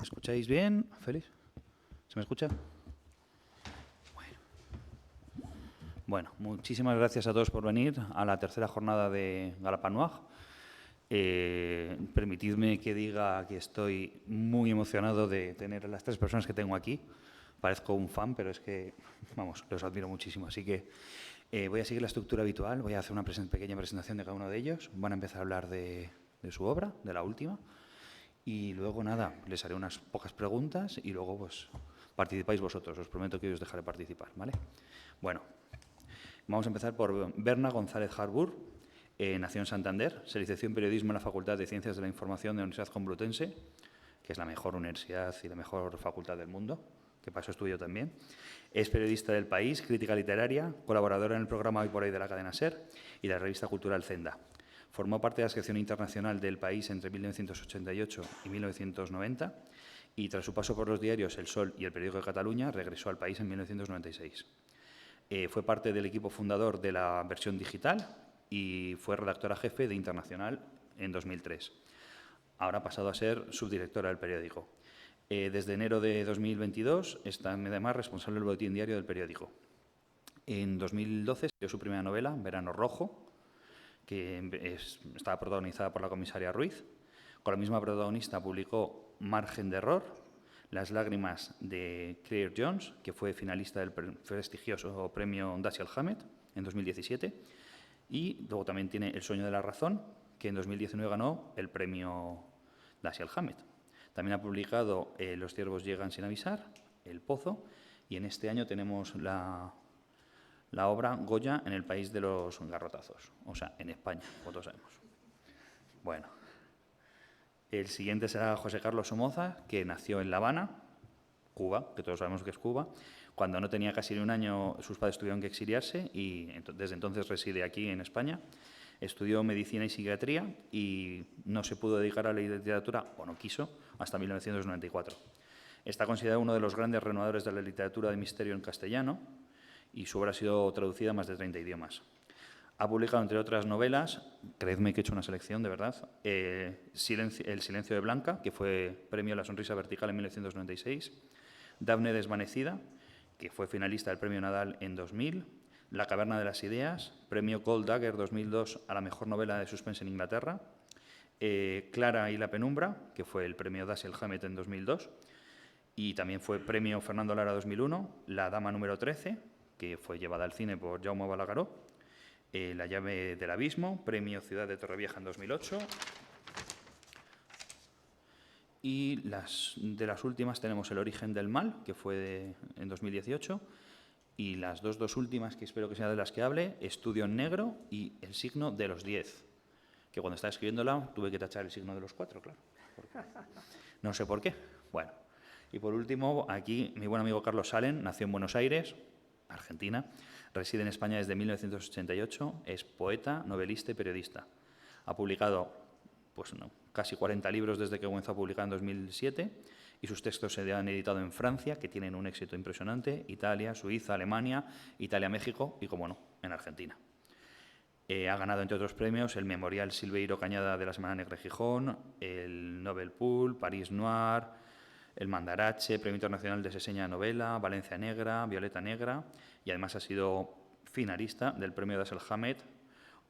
escucháis bien, Félix? ¿Se me escucha? Bueno, muchísimas gracias a todos por venir a la tercera jornada de Galapanuag. Permitidme que diga que estoy muy emocionado de tener a las tres personas que tengo aquí. Parezco un fan, pero es que, vamos, los admiro muchísimo. Así que voy a seguir la estructura habitual, voy a hacer una pequeña presentación de cada uno de ellos. Van a empezar a hablar de su obra, de la última. Y luego, nada, les haré unas pocas preguntas y luego, pues, participáis vosotros. Os prometo que os dejaré participar, ¿vale? Bueno, vamos a empezar por Berna González Harbour. Nació en Santander, se licenció en Periodismo en la Facultad de Ciencias de la Información de la Universidad Complutense, que es la mejor universidad y la mejor facultad del mundo, que para eso estudió también. Es periodista del País, crítica literaria, colaboradora en el programa Hoy por Hoy de la cadena SER y de la revista cultural Zenda. Formó parte de la sección internacional del País entre 1988 y 1990 y, tras su paso por los diarios El Sol y El Periódico de Cataluña, regresó al País en 1996. Fue parte del equipo fundador de la versión digital y fue redactora jefe de Internacional en 2003. Ahora ha pasado a ser subdirectora del periódico. Desde enero de 2022 está además responsable del boletín diario del periódico. En 2012 escribió su primera novela, Verano Rojo, que estaba protagonizada por la comisaria Ruiz. Con la misma protagonista publicó Margen de Error, Las lágrimas de Claire Jones, que fue finalista del prestigioso premio Dashiell Hammett en 2017. Y luego también tiene El sueño de la razón, que en 2019 ganó el premio Dashiell Hammett. También ha publicado Los ciervos llegan sin avisar, El pozo, y en este año tenemos la obra Goya en el país de los garrotazos, o sea, en España, como todos sabemos. Bueno, el siguiente será José Carlos Somoza, que nació en La Habana, Cuba, que todos sabemos que es Cuba. Cuando no tenía casi ni un año, sus padres tuvieron que exiliarse y desde entonces reside aquí en España. Estudió medicina y psiquiatría y no se pudo dedicar a la literatura, o no quiso, hasta 1994. Está considerado uno de los grandes renovadores de la literatura de misterio en castellano y su obra ha sido traducida a más de 30 idiomas. Ha publicado, entre otras novelas, creedme que he hecho una selección, de verdad, El silencio de Blanca, que fue premio La sonrisa vertical en 1996, Dafne desvanecida, que fue finalista del premio Nadal en 2000, La caverna de las ideas, premio Gold Dagger 2002 a la mejor novela de suspense en Inglaterra, Clara y la penumbra, que fue el premio Dashiell Hammett en 2002, y también fue premio Fernando Lara 2001, La dama número 13, que fue llevada al cine por Jaume Balagueró, La llave del abismo, premio Ciudad de Torrevieja en 2008. Y de las últimas tenemos El origen del mal, que fue en 2018. Y las dos últimas, que espero que sean de las que hable, Estudio en negro y El signo de los 10. Que cuando estaba escribiéndola tuve que tachar el signo de los 4, claro. No sé por qué. Bueno. Y por último, aquí mi buen amigo Carlos Salem nació en Buenos Aires, Argentina. Reside en España desde 1988, es poeta, novelista y periodista. Ha publicado casi 40 libros desde que comenzó a publicar en 2007 y sus textos se han editado en Francia, que tienen un éxito impresionante, Italia, Suiza, Alemania, Italia, México y, como no, en Argentina. Ha ganado, entre otros premios, el Memorial Silveiro Cañada de la Semana Negra de Gijón, el Nobel Pool, París Noir, el Mandarache, Premio Internacional de Seseña Novela, Valencia Negra, Violeta Negra, y además ha sido finalista del Premio Dashiell Hammett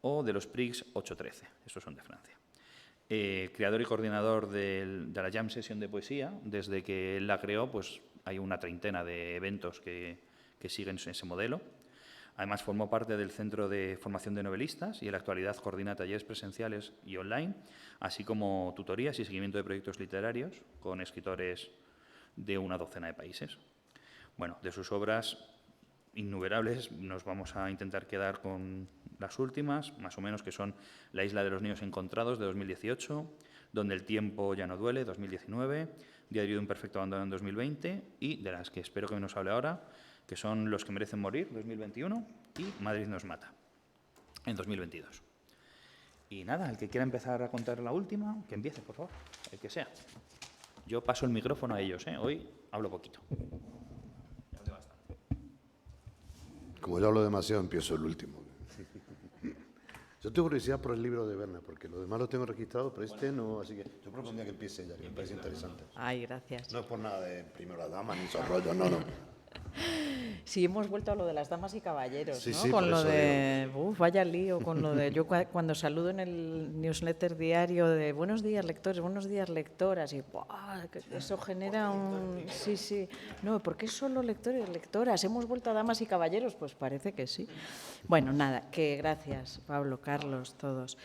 o de los Prix 813, estos son de Francia. Creador y coordinador de la Jam Session de poesía, desde que él la creó, pues hay una treintena de eventos que siguen ese modelo. Además, formó parte del Centro de Formación de Novelistas y en la actualidad coordina talleres presenciales y online, así como tutorías y seguimiento de proyectos literarios con escritores de una docena de países. Bueno, de sus obras innumerables nos vamos a intentar quedar con las últimas, más o menos, que son La isla de los niños encontrados, de 2018, Donde el tiempo ya no duele, 2019, Diario de un perfecto abandono, en 2020, y de las que espero que nos hable ahora, que son Los que merecen morir, 2021, y Madrid nos mata, en 2022. Y nada, el que quiera empezar a contar la última, que empiece, por favor, el que sea. Yo paso el micrófono a ellos, ¿eh? Hoy hablo poquito. Como yo hablo demasiado, empiezo el último. Yo tengo curiosidad por el libro de Berna, porque los demás los tengo registrados, pero este no, así que yo propondría que empiece ella, que me parece interesante. Ay, gracias. No es por nada de primero la dama ni esos rollos, no, no. Sí, hemos vuelto a lo de las damas y caballeros, Sí, ¿no? sí, Con por lo eso de, vaya lío, con lo de, yo cuando saludo en el newsletter diario de buenos días lectores, buenos días lectoras, y ¡buah! Eso genera un, sí, sí, no, ¿por qué solo lectores, lectoras? ¿Hemos vuelto a damas y caballeros? Pues parece que sí. Bueno, nada, que gracias, Pablo, Carlos, todos.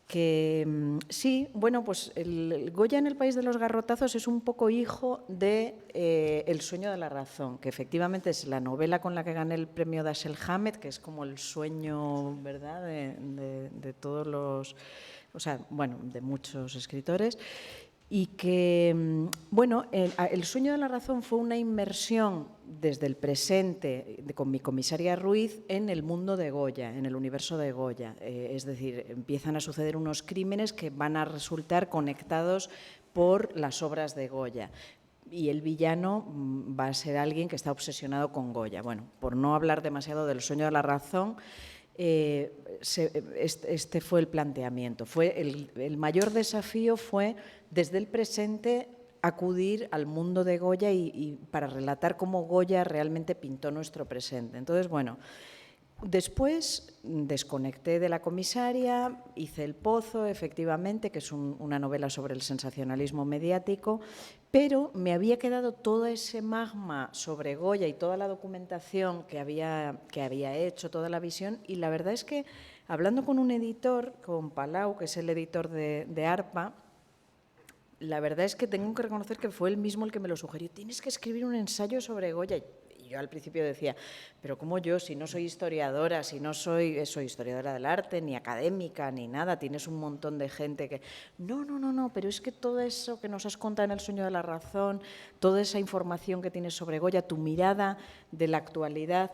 Que sí, bueno, pues el Goya en el País de los Garrotazos es un poco hijo de El sueño de la razón, que efectivamente es la novela con la que gané el premio Dashiell Hammett, que es como el sueño, ¿verdad?, de todos los, o sea, bueno, de muchos escritores. Y que, bueno, el sueño de la razón fue una inmersión desde el presente con mi comisaria Ruiz en el mundo de Goya, en el universo de Goya. Es decir, empiezan a suceder unos crímenes que van a resultar conectados por las obras de Goya. Y el villano va a ser alguien que está obsesionado con Goya. Bueno, por no hablar demasiado del sueño de la razón, este fue el planteamiento. El mayor desafío fue, desde el presente, acudir al mundo de Goya y para relatar cómo Goya realmente pintó nuestro presente. Entonces, bueno, después desconecté de la comisaria, hice El Pozo, efectivamente, que es una novela sobre el sensacionalismo mediático, pero me había quedado todo ese magma sobre Goya y toda la documentación que había hecho, toda la visión, y la verdad es que, hablando con un editor, con Palau, que es el editor de ARPA, la verdad es que tengo que reconocer que fue él mismo el que me lo sugirió. Tienes que escribir un ensayo sobre Goya. Y yo al principio decía, pero ¿cómo yo? Si no soy historiadora, si no soy historiadora del arte, ni académica, ni nada, tienes un montón de gente que… No, pero es que todo eso que nos has contado en El sueño de la razón, toda esa información que tienes sobre Goya, tu mirada de la actualidad…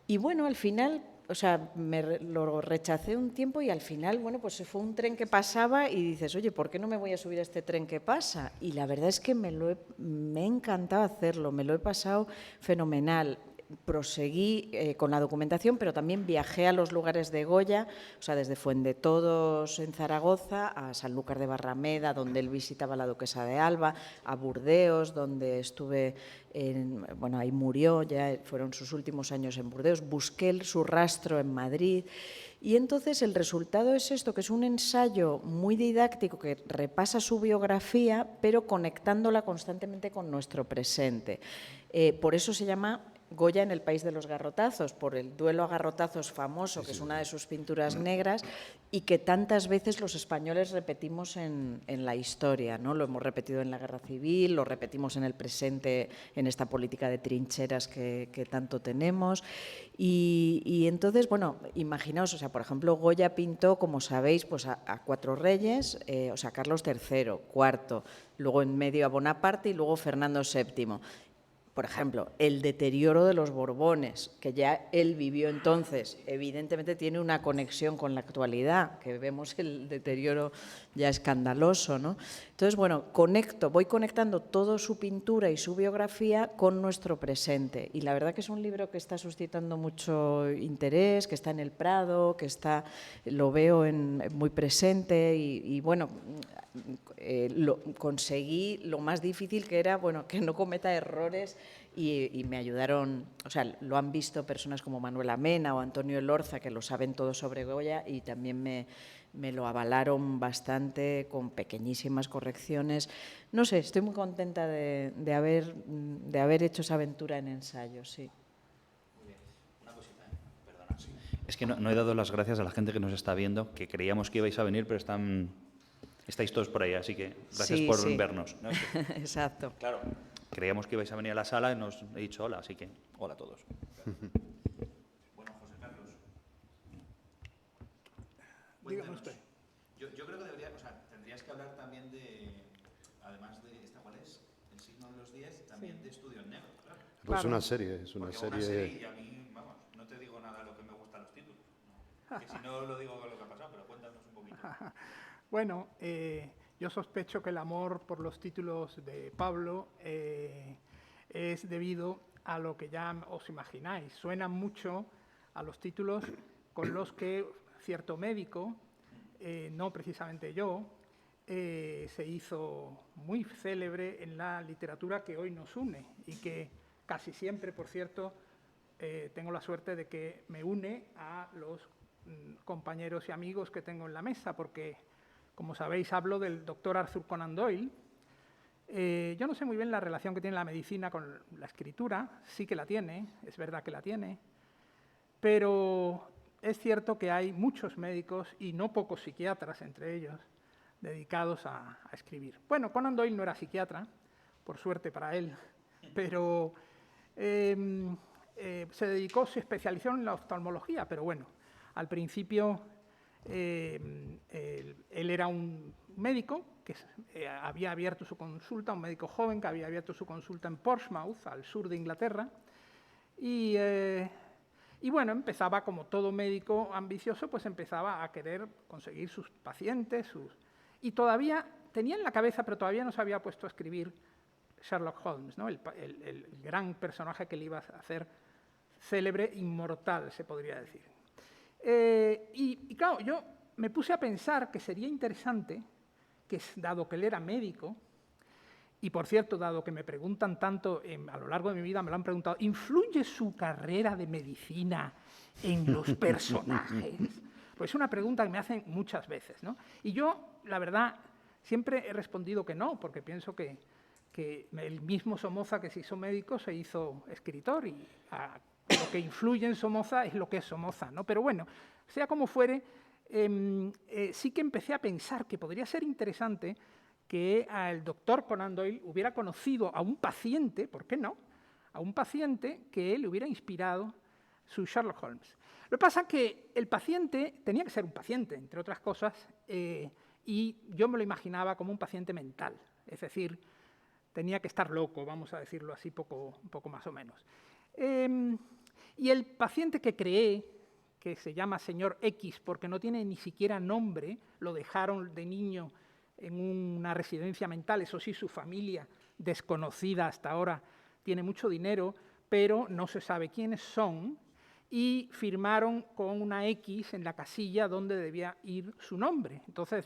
Y bueno, al final… O sea, lo rechacé un tiempo y al final, bueno, pues fue un tren que pasaba y dices, oye, ¿por qué no me voy a subir a este tren que pasa? Y la verdad es que me ha encantado hacerlo, me lo he pasado fenomenal. Proseguí con la documentación, pero también viajé a los lugares de Goya, o sea, desde Fuendetodos en Zaragoza a Sanlúcar de Barrameda, donde él visitaba a la duquesa de Alba, a Burdeos, donde estuve, bueno, ahí murió, ya fueron sus últimos años en Burdeos, busqué su rastro en Madrid. Y entonces el resultado es esto, que es un ensayo muy didáctico que repasa su biografía, pero conectándola constantemente con nuestro presente. Por eso se llama Goya en el País de los Garrotazos, por el duelo a garrotazos famoso, que es una de sus pinturas negras y que tantas veces los españoles repetimos en la historia, ¿no? Lo hemos repetido en la Guerra Civil, lo repetimos en el presente, en esta política de trincheras que tanto tenemos. Y entonces, bueno, imaginaos, o sea, por ejemplo, Goya pintó, como sabéis, pues a cuatro reyes, o sea, Carlos III, IV, luego en medio a Bonaparte y luego Fernando VII. Por ejemplo, el deterioro de los Borbones, que ya él vivió entonces, evidentemente tiene una conexión con la actualidad, que vemos el deterioro ya escandaloso, ¿no? Entonces, bueno, voy conectando toda su pintura y su biografía con nuestro presente. Y la verdad que es un libro que está suscitando mucho interés, que está en el Prado, que lo veo muy presente y bueno, conseguí lo más difícil, que era, bueno, que no cometa errores y me ayudaron, o sea, lo han visto personas como Manuela Mena o Antonio Elorza, que lo saben todo sobre Goya, y también me lo avalaron bastante con pequeñísimas correcciones. No sé, estoy muy contenta de haber hecho esa aventura en ensayo, sí. Una cosita, perdona. Sí. Es que no he dado las gracias a la gente que nos está viendo, que creíamos que ibais a venir, pero estáis todos por ahí, así que gracias por vernos. ¿No? Exacto. Claro, creíamos que ibais a venir a la sala y nos he dicho hola, así que hola a todos. Bueno, José Carlos. Dígame usted. Yo creo que tendrías que hablar también además de esta, ¿cuál es? El signo de los 10, también de Estudio en Negro, claro. Pues claro. Es una serie, Una serie y a mí, vamos, no te digo nada de lo que me gustan los títulos. No. Que si no lo digo lo que ha pasado, pero cuéntanos un poquito. Bueno, yo sospecho que el amor por los títulos de Pablo es debido a lo que ya os imagináis. Suenan mucho a los títulos con los que cierto médico, no precisamente yo, se hizo muy célebre en la literatura que hoy nos une y que casi siempre, por cierto, tengo la suerte de que me une a los compañeros y amigos que tengo en la mesa, porque, como sabéis, hablo del doctor Arthur Conan Doyle. Yo no sé muy bien la relación que tiene la medicina con la escritura, sí que la tiene, es verdad que la tiene, pero es cierto que hay muchos médicos y no pocos psiquiatras entre ellos dedicados a escribir. Bueno, Conan Doyle no era psiquiatra, por suerte para él, pero se especializó en la oftalmología, pero bueno, al principio él era un médico que había abierto su consulta, un médico joven que había abierto su consulta en Portsmouth, al sur de Inglaterra, y bueno, empezaba, como todo médico ambicioso, pues empezaba a querer conseguir sus pacientes, y todavía tenía en la cabeza, pero todavía no se había puesto a escribir Sherlock Holmes, ¿no? el gran personaje que le iba a hacer célebre, inmortal, se podría decir. Y claro, yo me puse a pensar que sería interesante, que dado que él era médico, y por cierto, dado que me preguntan tanto a lo largo de mi vida, me lo han preguntado, ¿influye su carrera de medicina en los personajes? Pues es una pregunta que me hacen muchas veces, ¿no? Y yo, la verdad, siempre he respondido que no, porque pienso que el mismo Somoza que se hizo médico se hizo escritor, y lo que influye en Somoza es lo que es Somoza, ¿no? Pero bueno, sea como fuere, sí que empecé a pensar que podría ser interesante que el doctor Conan Doyle hubiera conocido a un paciente, ¿por qué no?, a un paciente que le hubiera inspirado su Sherlock Holmes. Lo que pasa es que el paciente tenía que ser un paciente, entre otras cosas, y yo me lo imaginaba como un paciente mental, es decir, tenía que estar loco, vamos a decirlo así, un poco más o menos. Y el paciente que creé, que se llama señor X, porque no tiene ni siquiera nombre, lo dejaron de niño en una residencia mental, eso sí, su familia, desconocida hasta ahora, tiene mucho dinero, pero no se sabe quiénes son, y firmaron con una X en la casilla donde debía ir su nombre. Entonces,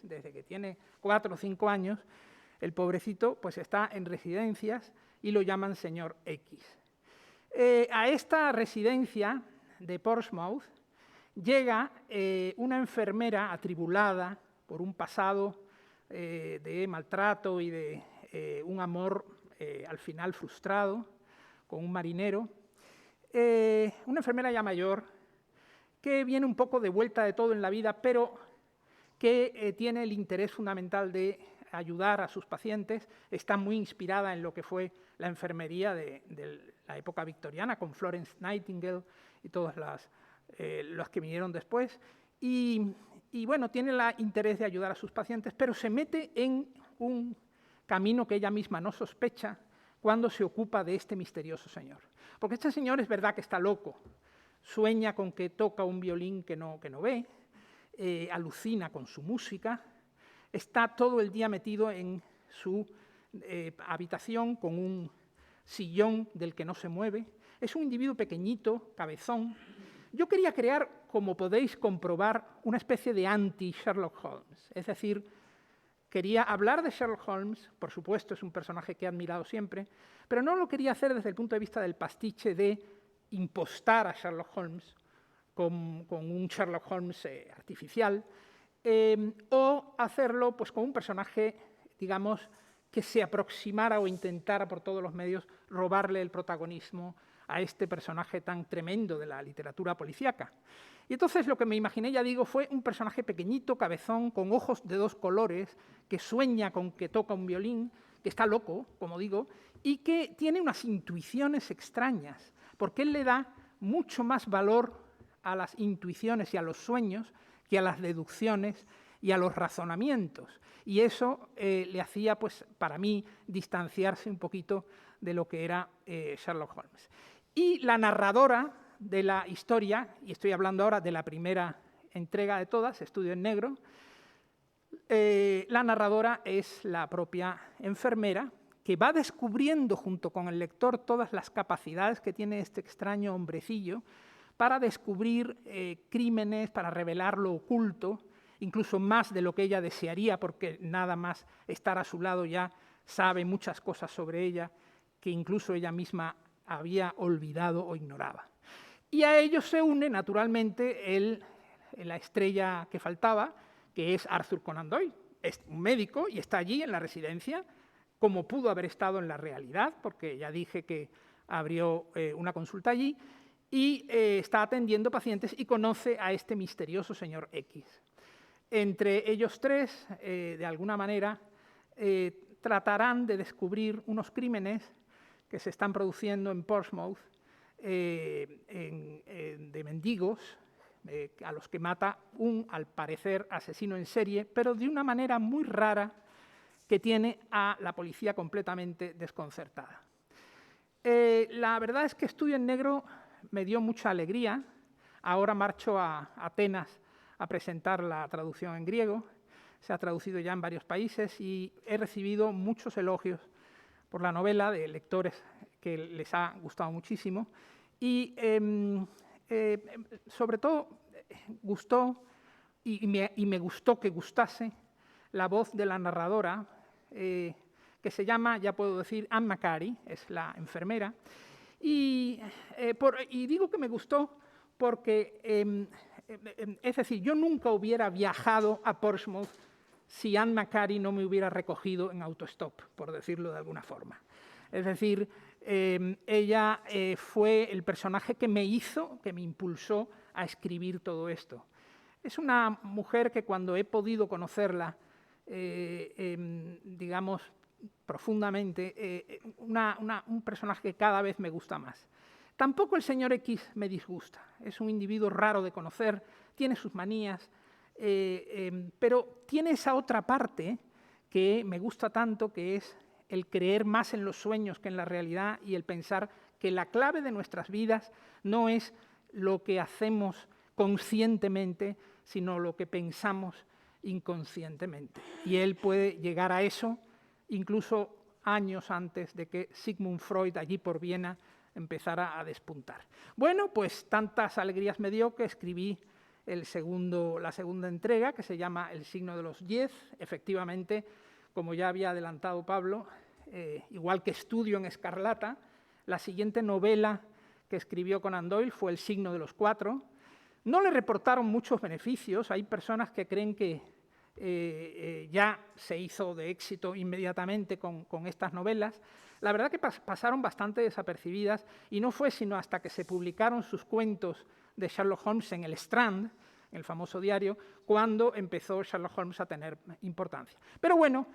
desde que tiene 4 o 5 años, el pobrecito pues está en residencias y lo llaman señor X. A esta residencia de Portsmouth llega una enfermera atribulada por un pasado de maltrato y de un amor al final frustrado con un marinero, una enfermera ya mayor que viene un poco de vuelta de todo en la vida, pero que tiene el interés fundamental de ayudar a sus pacientes, está muy inspirada en lo que fue la enfermería de la época victoriana, con Florence Nightingale y todas las que vinieron después, y bueno, tiene el interés de ayudar a sus pacientes, pero se mete en un camino que ella misma no sospecha cuando se ocupa de este misterioso señor. Porque este señor es verdad que está loco, sueña con que toca un violín que no ve, alucina con su música, está todo el día metido en su habitación con un sillón del que no se mueve, es un individuo pequeñito, cabezón. Yo quería crear, como podéis comprobar, una especie de anti-Sherlock Holmes, es decir, quería hablar de Sherlock Holmes, por supuesto es un personaje que he admirado siempre, pero no lo quería hacer desde el punto de vista del pastiche de impostar a Sherlock Holmes con un Sherlock Holmes artificial, o hacerlo pues con un personaje, digamos, que se aproximara o intentara por todos los medios robarle el protagonismo a este personaje tan tremendo de la literatura policíaca. Y entonces lo que me imaginé, ya digo, fue un personaje pequeñito, cabezón, con ojos de 2 colores, que sueña con que toca un violín, que está loco, como digo, y que tiene unas intuiciones extrañas, porque él le da mucho más valor a las intuiciones y a los sueños que a las deducciones y a los razonamientos. Y eso le hacía, pues, para mí, distanciarse un poquito de lo que era Sherlock Holmes. Y la narradora de la historia, y estoy hablando ahora de la primera entrega de todas, Estudio en Negro, la narradora es la propia enfermera que va descubriendo junto con el lector todas las capacidades que tiene este extraño hombrecillo, para descubrir crímenes, para revelar lo oculto, incluso más de lo que ella desearía, porque nada más estar a su lado ya sabe muchas cosas sobre ella que incluso ella misma había olvidado o ignoraba. Y a ellos se une, naturalmente, la estrella que faltaba, que es Arthur Conan Doyle. Es un médico y está allí en la residencia, como pudo haber estado en la realidad, porque ya dije que abrió una consulta allí, y está atendiendo pacientes y conoce a este misterioso señor X. Entre ellos tres, de alguna manera, tratarán de descubrir unos crímenes que se están produciendo en Portsmouth de mendigos, a los que mata un, al parecer, asesino en serie, pero de una manera muy rara que tiene a la policía completamente desconcertada. La verdad es que Estudio en Negro me dio mucha alegría. Ahora marcho a Atenas a presentar la traducción en griego. Se ha traducido ya en varios países y he recibido muchos elogios por la novela de lectores que les ha gustado muchísimo. Y sobre todo gustó, y me gustó que gustase, la voz de la narradora, que se llama, ya puedo decir, Anne Macari, es la enfermera. Y digo que me gustó porque, es decir, yo nunca hubiera viajado a Portsmouth si Anne Macari no me hubiera recogido en autostop, por decirlo de alguna forma. Es decir, ella fue el personaje que me impulsó a escribir todo esto. Es una mujer que cuando he podido conocerla, digamos, profundamente, un personaje que cada vez me gusta más. Tampoco el señor X me disgusta. Es un individuo raro de conocer, tiene sus manías, pero tiene esa otra parte que me gusta tanto, que es el creer más en los sueños que en la realidad y el pensar que la clave de nuestras vidas no es lo que hacemos conscientemente, sino lo que pensamos inconscientemente. Y él puede llegar a eso incluso años antes de que Sigmund Freud, allí por Viena, empezara a despuntar. Bueno, pues tantas alegrías me dio que escribí la segunda entrega, que se llama El signo de los 10. Efectivamente, como ya había adelantado Pablo, igual que Estudio en Escarlata, la siguiente novela que escribió Conan Doyle fue El signo de los 4. No le reportaron muchos beneficios. Hay personas que creen que ya se hizo de éxito inmediatamente con estas novelas. La verdad que pasaron bastante desapercibidas y no fue sino hasta que se publicaron sus cuentos de Sherlock Holmes en el Strand, en el famoso diario, cuando empezó Sherlock Holmes a tener importancia. Pero bueno,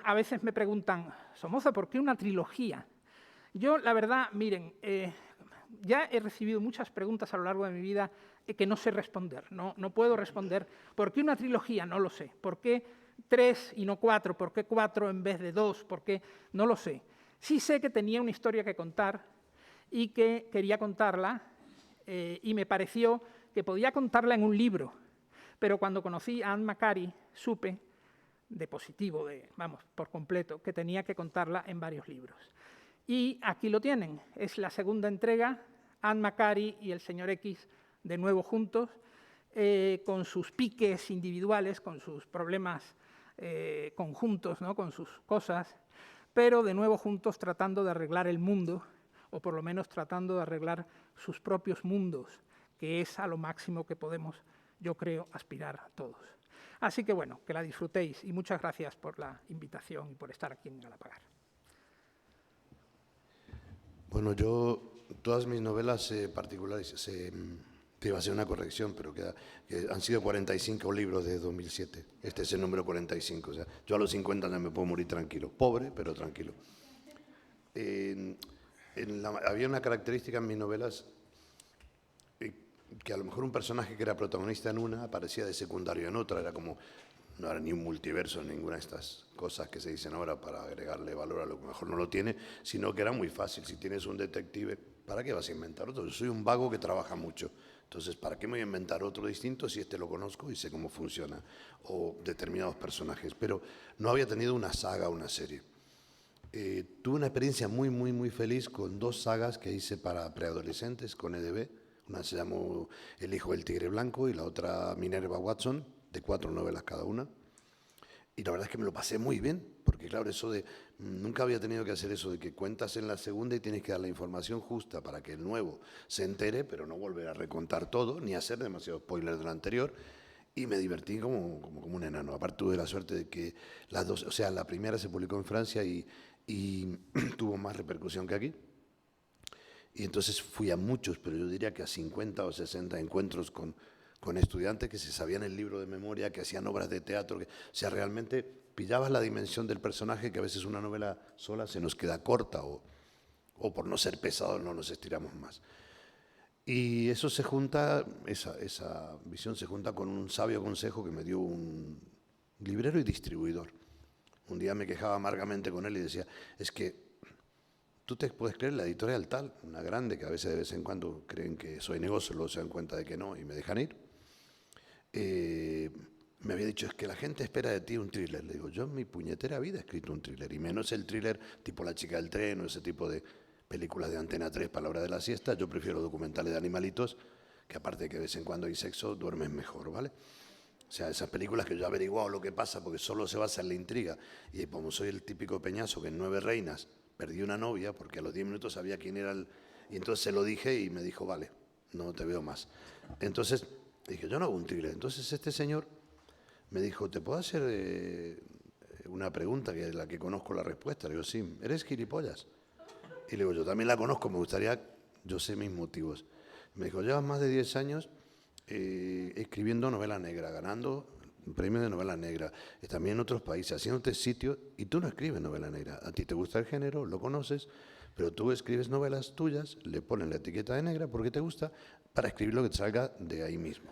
a veces me preguntan, Somoza, ¿por qué una trilogía? Yo, la verdad, miren, ya he recibido muchas preguntas a lo largo de mi vida que no sé responder, no puedo responder. ¿Por qué una trilogía? No lo sé. ¿Por qué 3 y no 4? ¿Por qué 4 en vez de 2? ¿Por qué? No lo sé. Sí sé que tenía una historia que contar y que quería contarla y me pareció que podía contarla en un libro, pero cuando conocí a Anne Macari supe de positivo, por completo, que tenía que contarla en varios libros. Y aquí lo tienen, es la segunda entrega, Anne Macari y el señor X de nuevo juntos, con sus piques individuales, con sus problemas conjuntos, ¿no? Con sus cosas, pero de nuevo juntos tratando de arreglar el mundo, o por lo menos tratando de arreglar sus propios mundos, que es a lo máximo que podemos, yo creo, aspirar todos. Así que bueno, que la disfrutéis y muchas gracias por la invitación y por estar aquí en Galapagar. Bueno, todas mis novelas particulares, te iba a hacer una corrección, pero que han sido 45 libros de 2007. Este es el número 45, o sea, yo a los 50 ya me puedo morir tranquilo. Pobre, pero tranquilo. Había una característica en mis novelas que a lo mejor un personaje que era protagonista en una aparecía de secundario en otra, no era ni un multiverso, ninguna de estas cosas que se dicen ahora para agregarle valor a lo que mejor no lo tiene, sino que era muy fácil. Si tienes un detective, ¿para qué vas a inventar otro? Yo soy un vago que trabaja mucho, entonces ¿para qué me voy a inventar otro distinto si este lo conozco y sé cómo funciona? O determinados personajes, pero no había tenido una saga, una serie. Tuve una experiencia muy feliz con 2 sagas que hice para preadolescentes con EDB. Una se llamó El hijo del tigre blanco y la otra Minerva Watson, de 4 novelas cada una. Y la verdad es que me lo pasé muy bien, porque claro, eso de nunca había tenido que hacer eso de que cuentas en la segunda y tienes que dar la información justa para que el nuevo se entere, pero no volver a recontar todo, ni hacer demasiado spoiler de lo anterior. Y me divertí como un enano. Aparte tuve la suerte de que las dos, o sea, la primera se publicó en Francia y tuvo más repercusión que aquí. Y entonces fui a muchos, pero yo diría que a 50 o 60 encuentros con estudiantes que se sabían el libro de memoria, que hacían obras de teatro, o sea, realmente pillabas la dimensión del personaje, que a veces una novela sola se nos queda corta o por no ser pesado no nos estiramos más. Y eso se junta, esa visión se junta con un sabio consejo que me dio un librero y distribuidor. Un día me quejaba amargamente con él y decía, es que tú te puedes creer la editorial tal, una grande, que a veces de vez en cuando creen que soy negocio, luego se dan cuenta de que no y me dejan ir. Me había dicho, es que la gente espera de ti un thriller. Le digo, yo en mi puñetera vida he escrito un thriller, y menos el thriller tipo La chica del tren o ese tipo de películas de Antena 3 para la hora de la siesta. Yo prefiero documentales de animalitos, que aparte de que de vez en cuando hay sexo, duermes mejor, ¿vale? O sea, esas películas que yo he averiguado lo que pasa porque solo se basa en la intriga. Y como soy el típico peñazo que en 9 reinas perdí una novia porque a los 10 minutos sabía quién era el... Y entonces se lo dije y me dijo, vale, no te veo más. Entonces dije, yo no hago un thriller. Entonces este señor me dijo, ¿te puedo hacer una pregunta que es la que conozco la respuesta? Le digo, sí, ¿eres gilipollas? Y le digo, yo también la conozco, me gustaría, yo sé mis motivos. Me dijo, llevas más de 10 años escribiendo novela negra, ganando un premio de novela negra, también en otros países, haciéndote sitio, y tú no escribes novela negra. A ti te gusta el género, lo conoces, pero tú escribes novelas tuyas, le ponen la etiqueta de negra porque te gusta, para escribir lo que te salga de ahí mismo.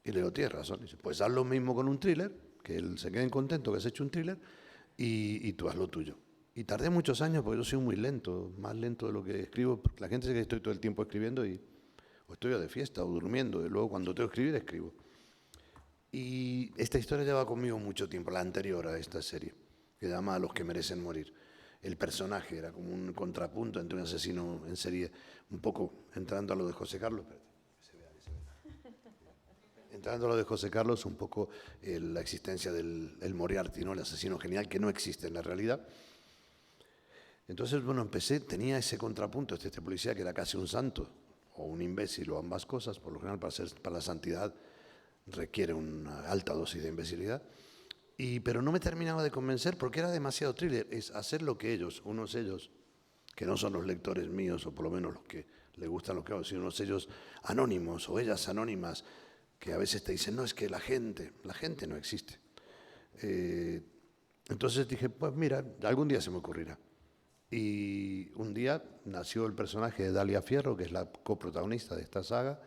Y le digo, tienes razón. Y dice, pues haz lo mismo con un thriller, que él se queden contento que has hecho un thriller, y tú haz lo tuyo. Y tardé muchos años porque yo soy muy lento, más lento de lo que escribo, porque la gente dice que estoy todo el tiempo escribiendo y o estoy de fiesta o durmiendo, y luego cuando tengo que escribir, escribo. Y esta historia lleva conmigo mucho tiempo, la anterior a esta serie, que se llama Los que merecen morir. El personaje era como un contrapunto entre un asesino en serie, un poco entrando a lo de José Carlos. Entrando a lo de José Carlos, un poco la existencia del Moriarty, ¿no? El asesino genial que no existe en la realidad. Entonces, bueno, tenía ese contrapunto, este policía que era casi un santo, o un imbécil, o ambas cosas. Por lo general, para la santidad requiere una alta dosis de imbecilidad. Pero no me terminaba de convencer porque era demasiado thriller. Es hacer lo que ellos, unos ellos, que no son los lectores míos, o por lo menos los que les gustan lo que hago, sino unos ellos anónimos, o ellas anónimas, que a veces te dicen, no, es que la gente no existe. Entonces dije, pues mira, algún día se me ocurrirá. Y un día nació el personaje de Dalia Fierro, que es la coprotagonista de esta saga,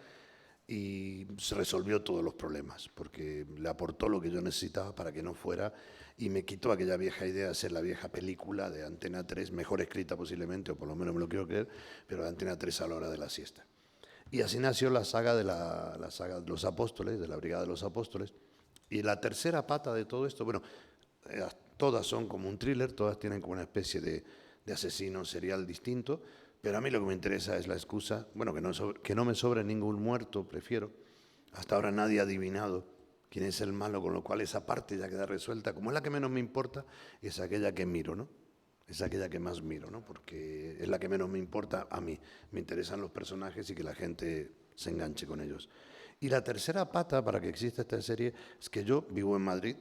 y se resolvió todos los problemas, porque le aportó lo que yo necesitaba para que no fuera, y me quitó aquella vieja idea de hacer la vieja película de Antena 3, mejor escrita posiblemente, o por lo menos me lo quiero creer, pero de Antena 3 a la hora de la siesta. Y así nació la saga de la saga de los Apóstoles, de la Brigada de los Apóstoles. Y la tercera pata de todo esto, bueno, todas son como un thriller, todas tienen como una especie de asesino serial distinto, pero a mí lo que me interesa es la excusa, bueno, que no me sobre ningún muerto, prefiero. Hasta ahora nadie ha adivinado quién es el malo, con lo cual esa parte ya queda resuelta. Como es la que menos me importa, es aquella que miro, ¿no? Es aquella que más miro, ¿no? Porque es la que menos me importa a mí. Me interesan los personajes y que la gente se enganche con ellos. Y la tercera pata para que exista esta serie es que yo vivo en Madrid,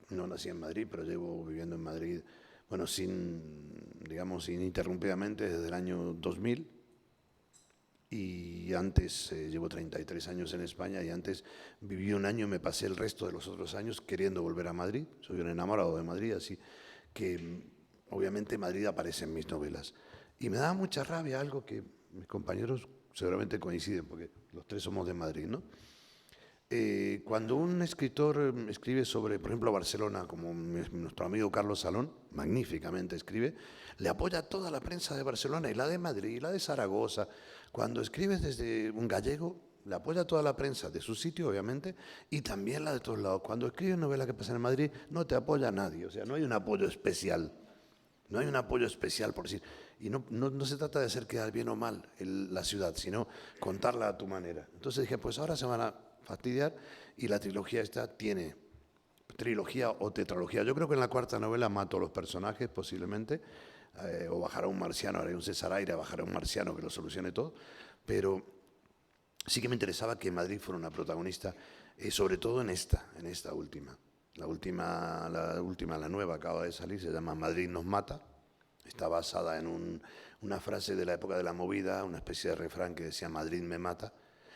no nací en Madrid, pero llevo viviendo en Madrid, bueno, ininterrumpidamente desde el año 2000. Y antes, llevo 33 años en España, y antes viví un año y me pasé el resto de los otros años queriendo volver a Madrid. Soy un enamorado de Madrid, así que obviamente Madrid aparece en mis novelas. Y me daba mucha rabia algo que mis compañeros seguramente coinciden, porque los tres somos de Madrid, ¿no? Cuando un escritor escribe sobre, por ejemplo, Barcelona, como nuestro amigo Carlos Salón, magníficamente escribe, le apoya toda la prensa de Barcelona, y la de Madrid, y la de Zaragoza. Cuando escribes desde un gallego, le apoya toda la prensa de su sitio, obviamente, y también la de todos lados. Cuando escribes novela que pasa en Madrid, no te apoya nadie, o sea, no hay un apoyo especial. No hay un apoyo especial, por decir. Y no se trata de hacer quedar bien o mal la ciudad, sino contarla a tu manera. Entonces dije, pues ahora se van a fastidiar y la trilogía esta tiene trilogía o tetralogía. Yo creo que en la cuarta novela mato a los personajes, posiblemente, o bajará un marciano, haré un César Aire, bajará un marciano que lo solucione todo, pero sí que me interesaba que Madrid fuera una protagonista, sobre todo en esta última. La nueva, acaba de salir, se llama Madrid nos mata. Está basada en una frase de la época de la movida, una especie de refrán que decía Madrid me mata,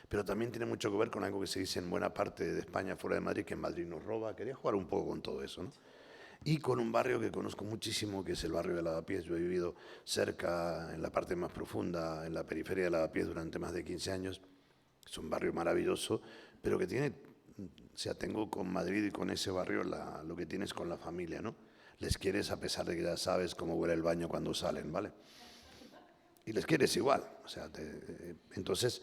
pero también tiene mucho que ver con algo que se dice en buena parte de España, fuera de Madrid, que Madrid nos roba. Quería jugar un poco con todo eso, ¿no? Y con un barrio que conozco muchísimo, que es el barrio de Lavapiés. Yo he vivido cerca, en la parte más profunda, en la periferia de Lavapiés durante más de 15 años. Es un barrio maravilloso, pero que tiene, o sea, tengo con Madrid y con ese barrio lo que tienes con la familia, ¿no? Les quieres a pesar de que ya sabes cómo huele el baño cuando salen, ¿vale? Y les quieres igual, o sea, entonces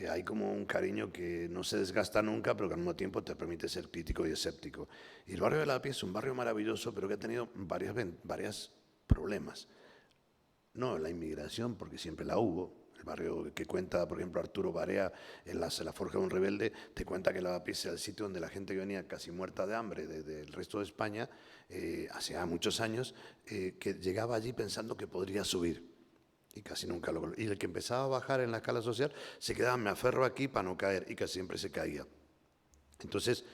hay como un cariño que no se desgasta nunca, pero que al mismo tiempo te permite ser crítico y escéptico. Y el barrio de Lavapiés es un barrio maravilloso, pero que ha tenido varios problemas. No la inmigración, porque siempre la hubo. El barrio que cuenta, por ejemplo, Arturo Barea en la Forja de un Rebelde, te cuenta que Lavapiés era el sitio donde la gente que venía casi muerta de hambre del resto de España, hace muchos años, que llegaba allí pensando que podría subir. Y casi nunca lo. Y el que empezaba a bajar en la escala social se quedaba, me aferro aquí para no caer, y casi siempre se caía. Entonces,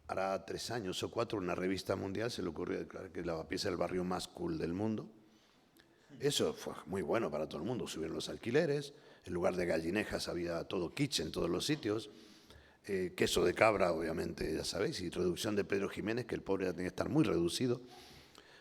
hará 3 años o 4, una revista mundial se le ocurrió declarar que Lavapiés era el barrio más cool del mundo. Eso fue muy bueno para todo el mundo. Subieron los alquileres, en lugar de gallinejas había todo kitsch en todos los sitios, queso de cabra, obviamente, ya sabéis, y reducción de Pedro Jiménez, que el pobre tenía que estar muy reducido.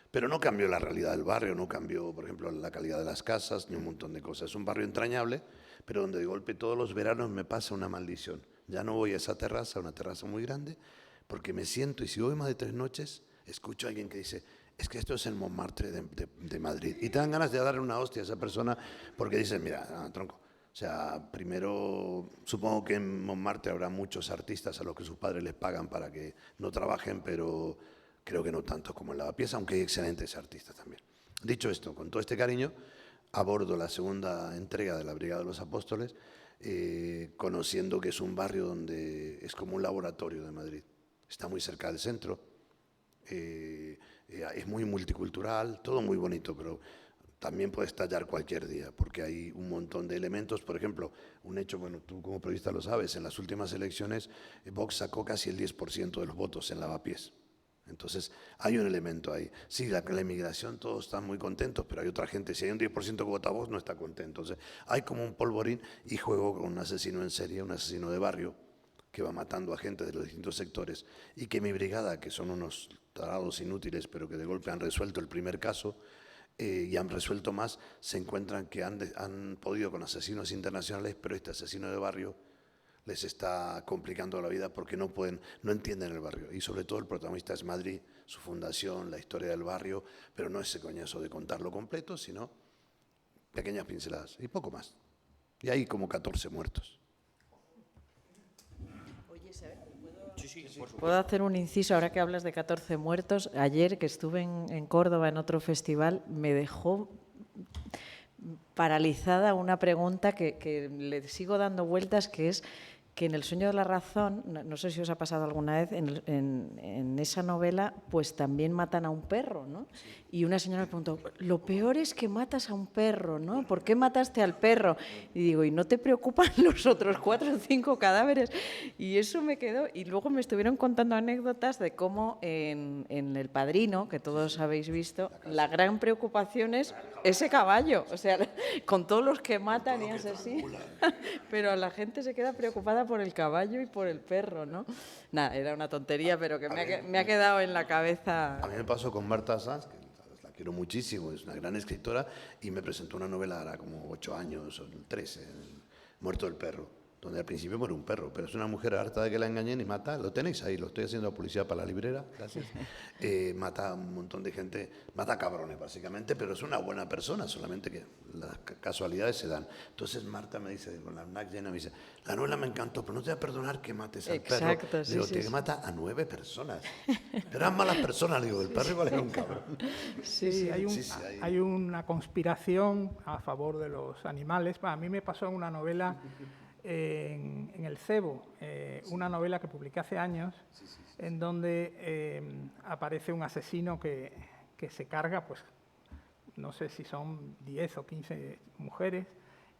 Pero no cambió la realidad del barrio, no cambió, por ejemplo, la calidad de las casas, ni un montón de cosas. Es un barrio entrañable, pero donde de golpe todos los veranos me pasa una maldición. Ya no voy a esa terraza, una terraza muy grande, porque me siento, y si voy más de 3 noches, escucho a alguien que dice, es que esto es el Montmartre de Madrid. Y te dan ganas de darle una hostia a esa persona, porque dices, mira, tronco. O sea, primero, supongo que en Montmartre habrá muchos artistas a los que sus padres les pagan para que no trabajen, pero creo que no tanto como en Lavapiés, aunque hay excelentes artistas también. Dicho esto, con todo este cariño, abordo la segunda entrega de la Brigada de los Apóstoles, conociendo que es un barrio donde es como un laboratorio de Madrid. Está muy cerca del centro, es muy multicultural, todo muy bonito, pero también puede estallar cualquier día, porque hay un montón de elementos. Por ejemplo, un hecho, bueno, tú como periodista lo sabes, en las últimas elecciones Vox sacó casi el 10% de los votos en Lavapiés. Entonces, hay un elemento ahí. Sí, la inmigración, todos están muy contentos, pero hay otra gente, si hay un 10% que vota a Vox, no está contento. Entonces, hay como un polvorín, y juego con un asesino en serie, un asesino de barrio, que va matando a gente de los distintos sectores, y que mi brigada, que son unos tarados inútiles, pero que de golpe han resuelto el primer caso, y han resuelto más, se encuentran que han podido con asesinos internacionales, pero este asesino de barrio les está complicando la vida porque no entienden el barrio. Y sobre todo el protagonista es Madrid, su fundación, la historia del barrio, pero no ese coñazo de contarlo completo, sino pequeñas pinceladas y poco más. Y hay como 14 muertos. ¿Puedo hacer un inciso ahora que hablas de 14 muertos? Ayer que estuve en Córdoba en otro festival, me dejó paralizada una pregunta que le sigo dando vueltas, que es que en El sueño de la razón, no sé si os ha pasado alguna vez, en esa novela pues también matan a un perro, ¿no? Y una señora me preguntó, lo peor es que matas a un perro, ¿no? ¿Por qué mataste al perro? Y digo, ¿y no te preocupan los otros 4 o 5 cadáveres? Y eso me quedó. Y luego me estuvieron contando anécdotas de cómo en El Padrino, que todos habéis visto, la gran preocupación es ese caballo. O sea, con todos los que matan y asesinan. Pero la gente se queda preocupada por el caballo y por el perro, ¿no? Nada, era una tontería, pero que me ha quedado en la cabeza. A mí me pasó con Marta Sanz, que la quiero muchísimo, es una gran escritora, y me presentó una novela, hará como 8 años o 13, Muerto el perro. donde al principio muere un perro, pero es una mujer harta de que la engañen y mata, lo tenéis ahí, lo estoy haciendo a publicidad para la librera, gracias. Mata a un montón de gente, mata cabrones básicamente, pero es una buena persona, solamente que las casualidades se dan. Entonces Marta me dice, con la NAC llena, me dice, la novela me encantó, pero no te voy a perdonar que mates al perro. Exacto, sí, Digo, sí, te sí. mata a 9 personas. Eran malas personas, le digo, el perro igual era un cabrón. Sí, hay, sí, sí, hay una conspiración a favor de los animales. A mí me pasó en una novela en El Cebo, una novela que publiqué hace años, en donde aparece un asesino que se carga, pues, no sé si son 10 o 15 mujeres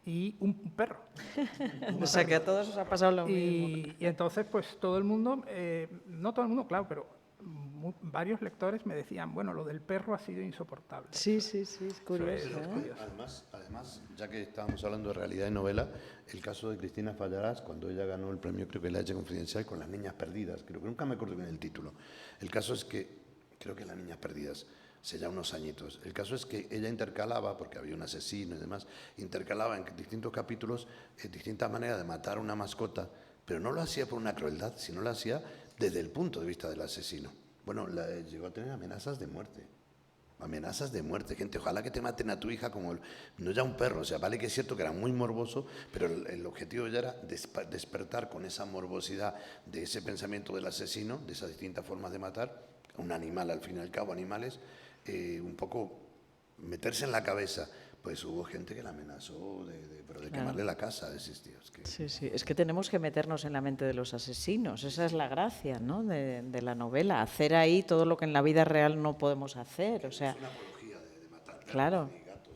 y un perro. O sea, que a todos os ha pasado lo mismo. Y entonces, pues todo el mundo, no todo el mundo, claro, pero varios lectores me decían, bueno, lo del perro ha sido insoportable. Sí, sí, sí, es curioso. ¿eh? Además, ya que estábamos hablando de realidad y novela, el caso de Cristina Fallarás, cuando ella ganó el premio, creo que la H Confidencial, con Las Niñas Perdidas, creo que nunca me acuerdo bien el título. El caso es que, creo que Las Niñas Perdidas, hace ya unos añitos, el caso es que ella intercalaba, porque había un asesino y demás, intercalaba en distintos capítulos distintas maneras de matar a una mascota, pero no lo hacía por una crueldad, sino lo hacía desde el punto de vista del asesino. Bueno, llegó a tener amenazas de muerte. Amenazas de muerte, gente, ojalá que te maten a tu hija como, no ya un perro, o sea, vale que es cierto que era muy morboso, pero el objetivo ya era despertar con esa morbosidad de ese pensamiento del asesino, de esas distintas formas de matar, un animal al fin y al cabo, animales, un poco meterse en la cabeza. Pues hubo gente que la amenazó pero de quemarle la casa, decís, tío. Es que... Sí, sí, es que tenemos que meternos en la mente de los asesinos, esa es la gracia, ¿no?, de la novela, hacer ahí todo lo que en la vida real no podemos hacer, o sea... Es una apología de matar perros, Claro. ni gatos,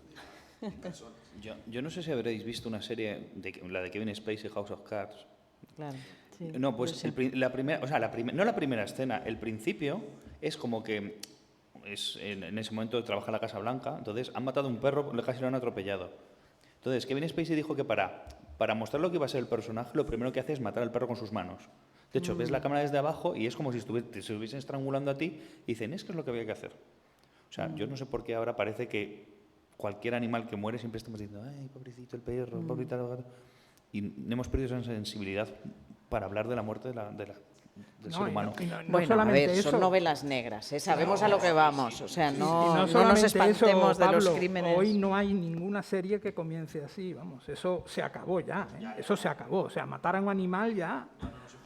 ni personas. Yo no sé si habréis visto una serie, la de Kevin Spacey, House of Cards. Claro, sí, No, pues yo sé. la primera, o sea, no la primera escena, el principio es como que en ese momento trabaja en la Casa Blanca, entonces han matado a un perro, casi lo han atropellado. Entonces Kevin Spacey dijo que para mostrar lo que iba a ser el personaje, lo primero que hace es matar al perro con sus manos. De hecho, ves la cámara desde abajo y es como si se estuviesen estrangulando a ti y dicen, es que es lo que había que hacer. O sea, yo no sé por qué ahora parece que cualquier animal que muere siempre estamos diciendo, ay, pobrecito el perro, pobrecito el gato. Y hemos perdido esa sensibilidad para hablar de la muerte del ser humano. No Bueno, a solamente ver, eso, son novelas negras, ¿eh? Sabemos a lo que vamos, o sea, y no, no no nos solamente espantemos eso, de los Pablo, crímenes. hoy no hay ninguna serie que comience así, vamos, eso se acabó ya, ¿eh? Eso se acabó, o sea, matar a un animal ya,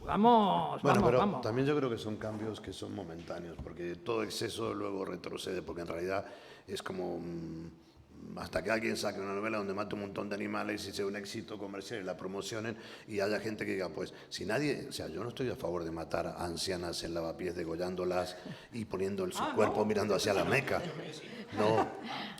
vamos, Bueno, pero vamos. también yo creo que son cambios que son momentáneos, porque todo exceso luego retrocede, porque en realidad es como hasta que alguien saque una novela donde mate un montón de animales y sea un éxito comercial y la promocionen y haya gente que diga, pues si nadie, o sea, yo no estoy a favor de matar a ancianas en lavapiés, degollándolas y poniendo su cuerpo mirando hacia la Meca.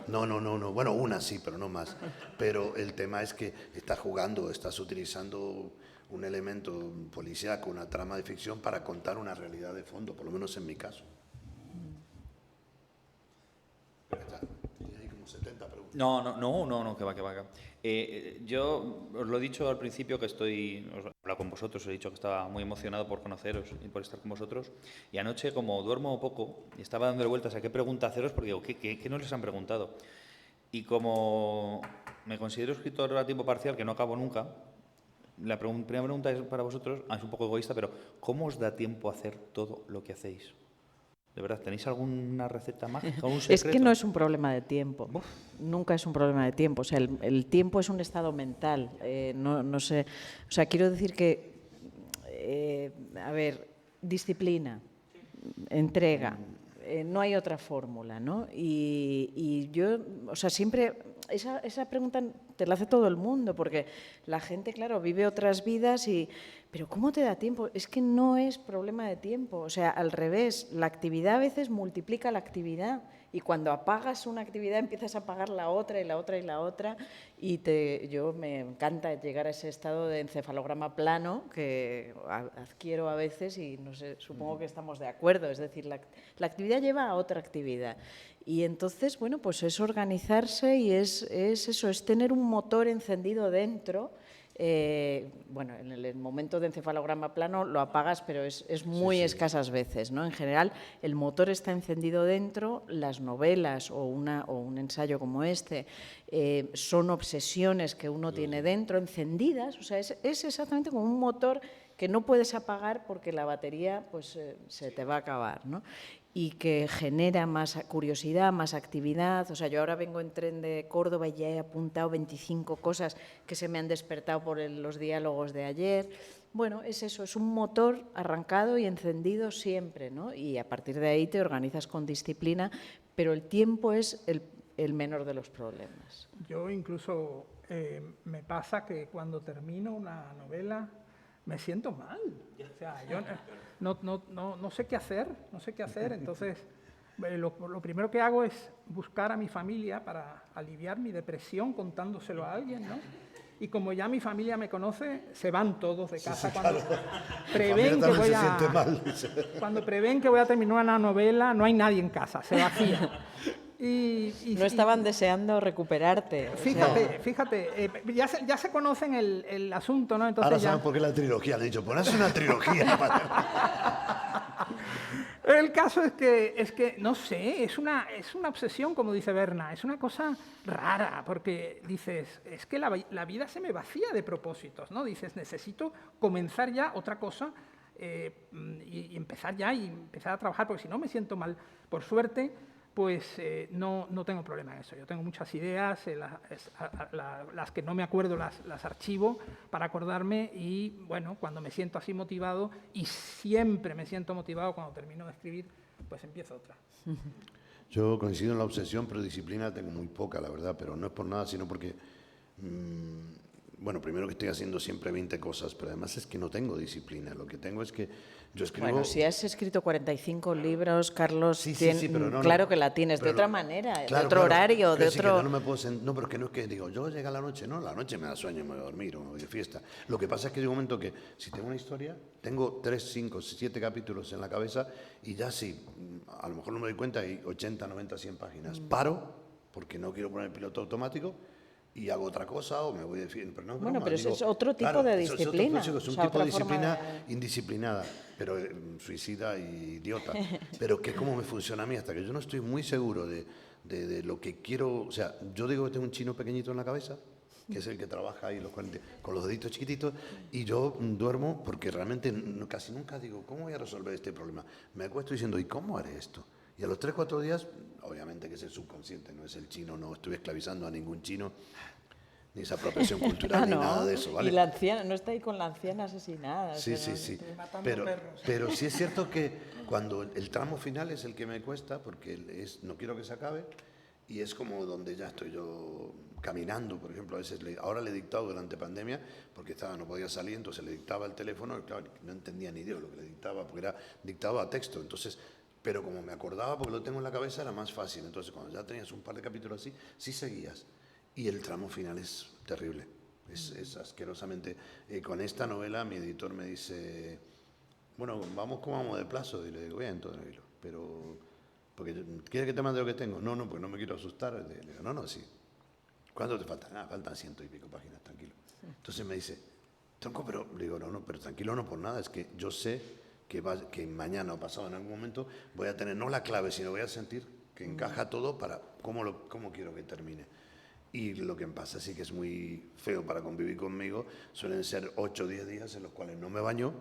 No, bueno, una sí, pero no más. Pero el tema es que estás jugando, estás utilizando un elemento policíaco, una trama de ficción para contar una realidad de fondo, por lo menos en mi caso. Hay como 70 preguntas. No, que va. Yo os lo he dicho al principio que os he hablado con vosotros, os he dicho que estaba muy emocionado por conoceros y por estar con vosotros. Y anoche, como duermo poco, y estaba dándole vueltas a qué pregunta haceros, porque digo, ¿qué no les han preguntado? Y como me considero escritor a tiempo parcial, que no acabo nunca, la primera pregunta es para vosotros, es un poco egoísta, pero ¿cómo os da tiempo a hacer todo lo que hacéis? ¿De verdad tenéis alguna receta mágica, un secreto? Es que no es un problema de tiempo, nunca es un problema de tiempo, o sea, el tiempo es un estado mental, no sé, o sea, quiero decir que, a ver, disciplina, entrega, no hay otra fórmula, ¿no? Y yo, o sea, siempre, esa pregunta te la hace todo el mundo, porque la gente, claro, vive otras vidas y... Pero ¿cómo te da tiempo? Es que no es problema de tiempo, o sea, al revés, la actividad a veces multiplica la actividad y cuando apagas una actividad empiezas a apagar la otra y la otra y la otra y yo me encanta llegar a ese estado de encefalograma plano que adquiero a veces y no sé, supongo que estamos de acuerdo, es decir, la actividad lleva a otra actividad. Y entonces, bueno, pues es organizarse y es eso, es tener un motor encendido dentro Bueno, en el momento de encefalograma plano lo apagas, pero es muy escasas veces, ¿no? En general, el motor está encendido dentro, las novelas o un ensayo como este son obsesiones que uno tiene dentro, encendidas, o sea, es exactamente como un motor que no puedes apagar porque la batería pues, se te va a acabar, ¿no? Y que genera más curiosidad, más actividad. O sea, yo ahora vengo en tren de Córdoba y ya he apuntado 25 cosas que se me han despertado por los diálogos de ayer. Bueno, es eso, es un motor arrancado y encendido siempre, ¿no? Y a partir de ahí te organizas con disciplina, pero el tiempo es el menor de los problemas. Yo incluso me pasa que cuando termino una novela me siento mal. O sea, yo no sé qué hacer, entonces lo primero que hago es buscar a mi familia para aliviar mi depresión contándoselo a alguien, ¿no? Y como ya mi familia me conoce, se van todos de casa cuando prevén que voy a terminar una novela, no hay nadie en casa, se vacía. No estaban deseando recuperarte. Fíjate, ya se conocen el asunto, ¿no? Entonces ahora saben por qué la trilogía. Le he dicho, ponés una trilogía. El caso es que no sé, es una obsesión, como dice Berna, es una cosa rara, porque dices, es que la vida se me vacía de propósitos, ¿no? Dices, necesito comenzar ya otra cosa y empezar ya y empezar a trabajar, porque si no me siento mal. Por suerte, pues no tengo problema en eso. Yo tengo muchas ideas, las que no me acuerdo las archivo para acordarme y, bueno, cuando me siento así motivado, y siempre me siento motivado cuando termino de escribir, pues empiezo otra. Yo coincido en la obsesión, pero disciplina tengo muy poca, la verdad, pero no es por nada, sino porque, bueno, primero que estoy haciendo siempre 20 cosas, pero además es que no tengo disciplina. Lo que tengo es que yo escribo... Bueno, si has escrito 45 libros, Carlos, sí, pero claro que la tienes, de otra manera, de otro horario, de otro... Que no me puedo no, pero es que no es que digo, yo llega la noche, no, la noche me da sueño, me voy a dormir o me voy de fiesta. Lo que pasa es que hay un momento que si tengo una historia, tengo 3, 5, 7 capítulos en la cabeza y ya sí, a lo mejor no me doy cuenta, hay 80, 90, 100 páginas. Paro, porque no quiero poner el piloto automático, y hago otra cosa o me voy de fiesta. Pero no, bueno, broma, pero digo, es otro tipo de disciplina. Es un tipo de disciplina indisciplinada, pero suicida y idiota. Pero que cómo me funciona a mí, hasta que yo no estoy muy seguro de lo que quiero. O sea, yo digo que tengo un chino pequeñito en la cabeza, que es el que trabaja ahí con los deditos chiquititos, y yo duermo porque realmente casi nunca digo, ¿cómo voy a resolver este problema? Me acuesto diciendo, ¿y cómo haré esto? Y a los 3, 4 días, obviamente que es el subconsciente, no es el chino, no estoy esclavizando a ningún chino, ni esa apropiación cultural, ni nada de eso, ¿vale? Y la anciana, no está ahí con la anciana asesinada. Sí. Pero sí es cierto que cuando el tramo final es el que me cuesta, porque no quiero que se acabe, y es como donde ya estoy yo caminando, por ejemplo, a veces ahora le he dictado durante pandemia, porque no podía salir, entonces le dictaba el teléfono, y claro, no entendía ni Dios lo que le dictaba, porque dictaba texto, entonces... Pero como me acordaba, porque lo tengo en la cabeza, era más fácil. Entonces, cuando ya tenías un par de capítulos así, sí seguías. Y el tramo final es terrible, es asquerosamente... con esta novela, mi editor me dice, bueno, ¿cómo vamos de plazo? Y le digo, bien, todo tranquilo. Pero, ¿quieres que te mande lo que tengo? No, pues no me quiero asustar. Le digo, no, sí. ¿Cuánto te falta? Faltan 100 y pico páginas, tranquilo. Entonces me dice, tronco, pero... Le digo, no, pero tranquilo, no por nada, es que yo sé... Que mañana o pasado en algún momento voy a tener no la clave, sino voy a sentir que encaja todo para cómo quiero que termine. Y lo que me pasa sí que es muy feo para convivir conmigo, suelen ser 8 o 10 días en los cuales no me baño,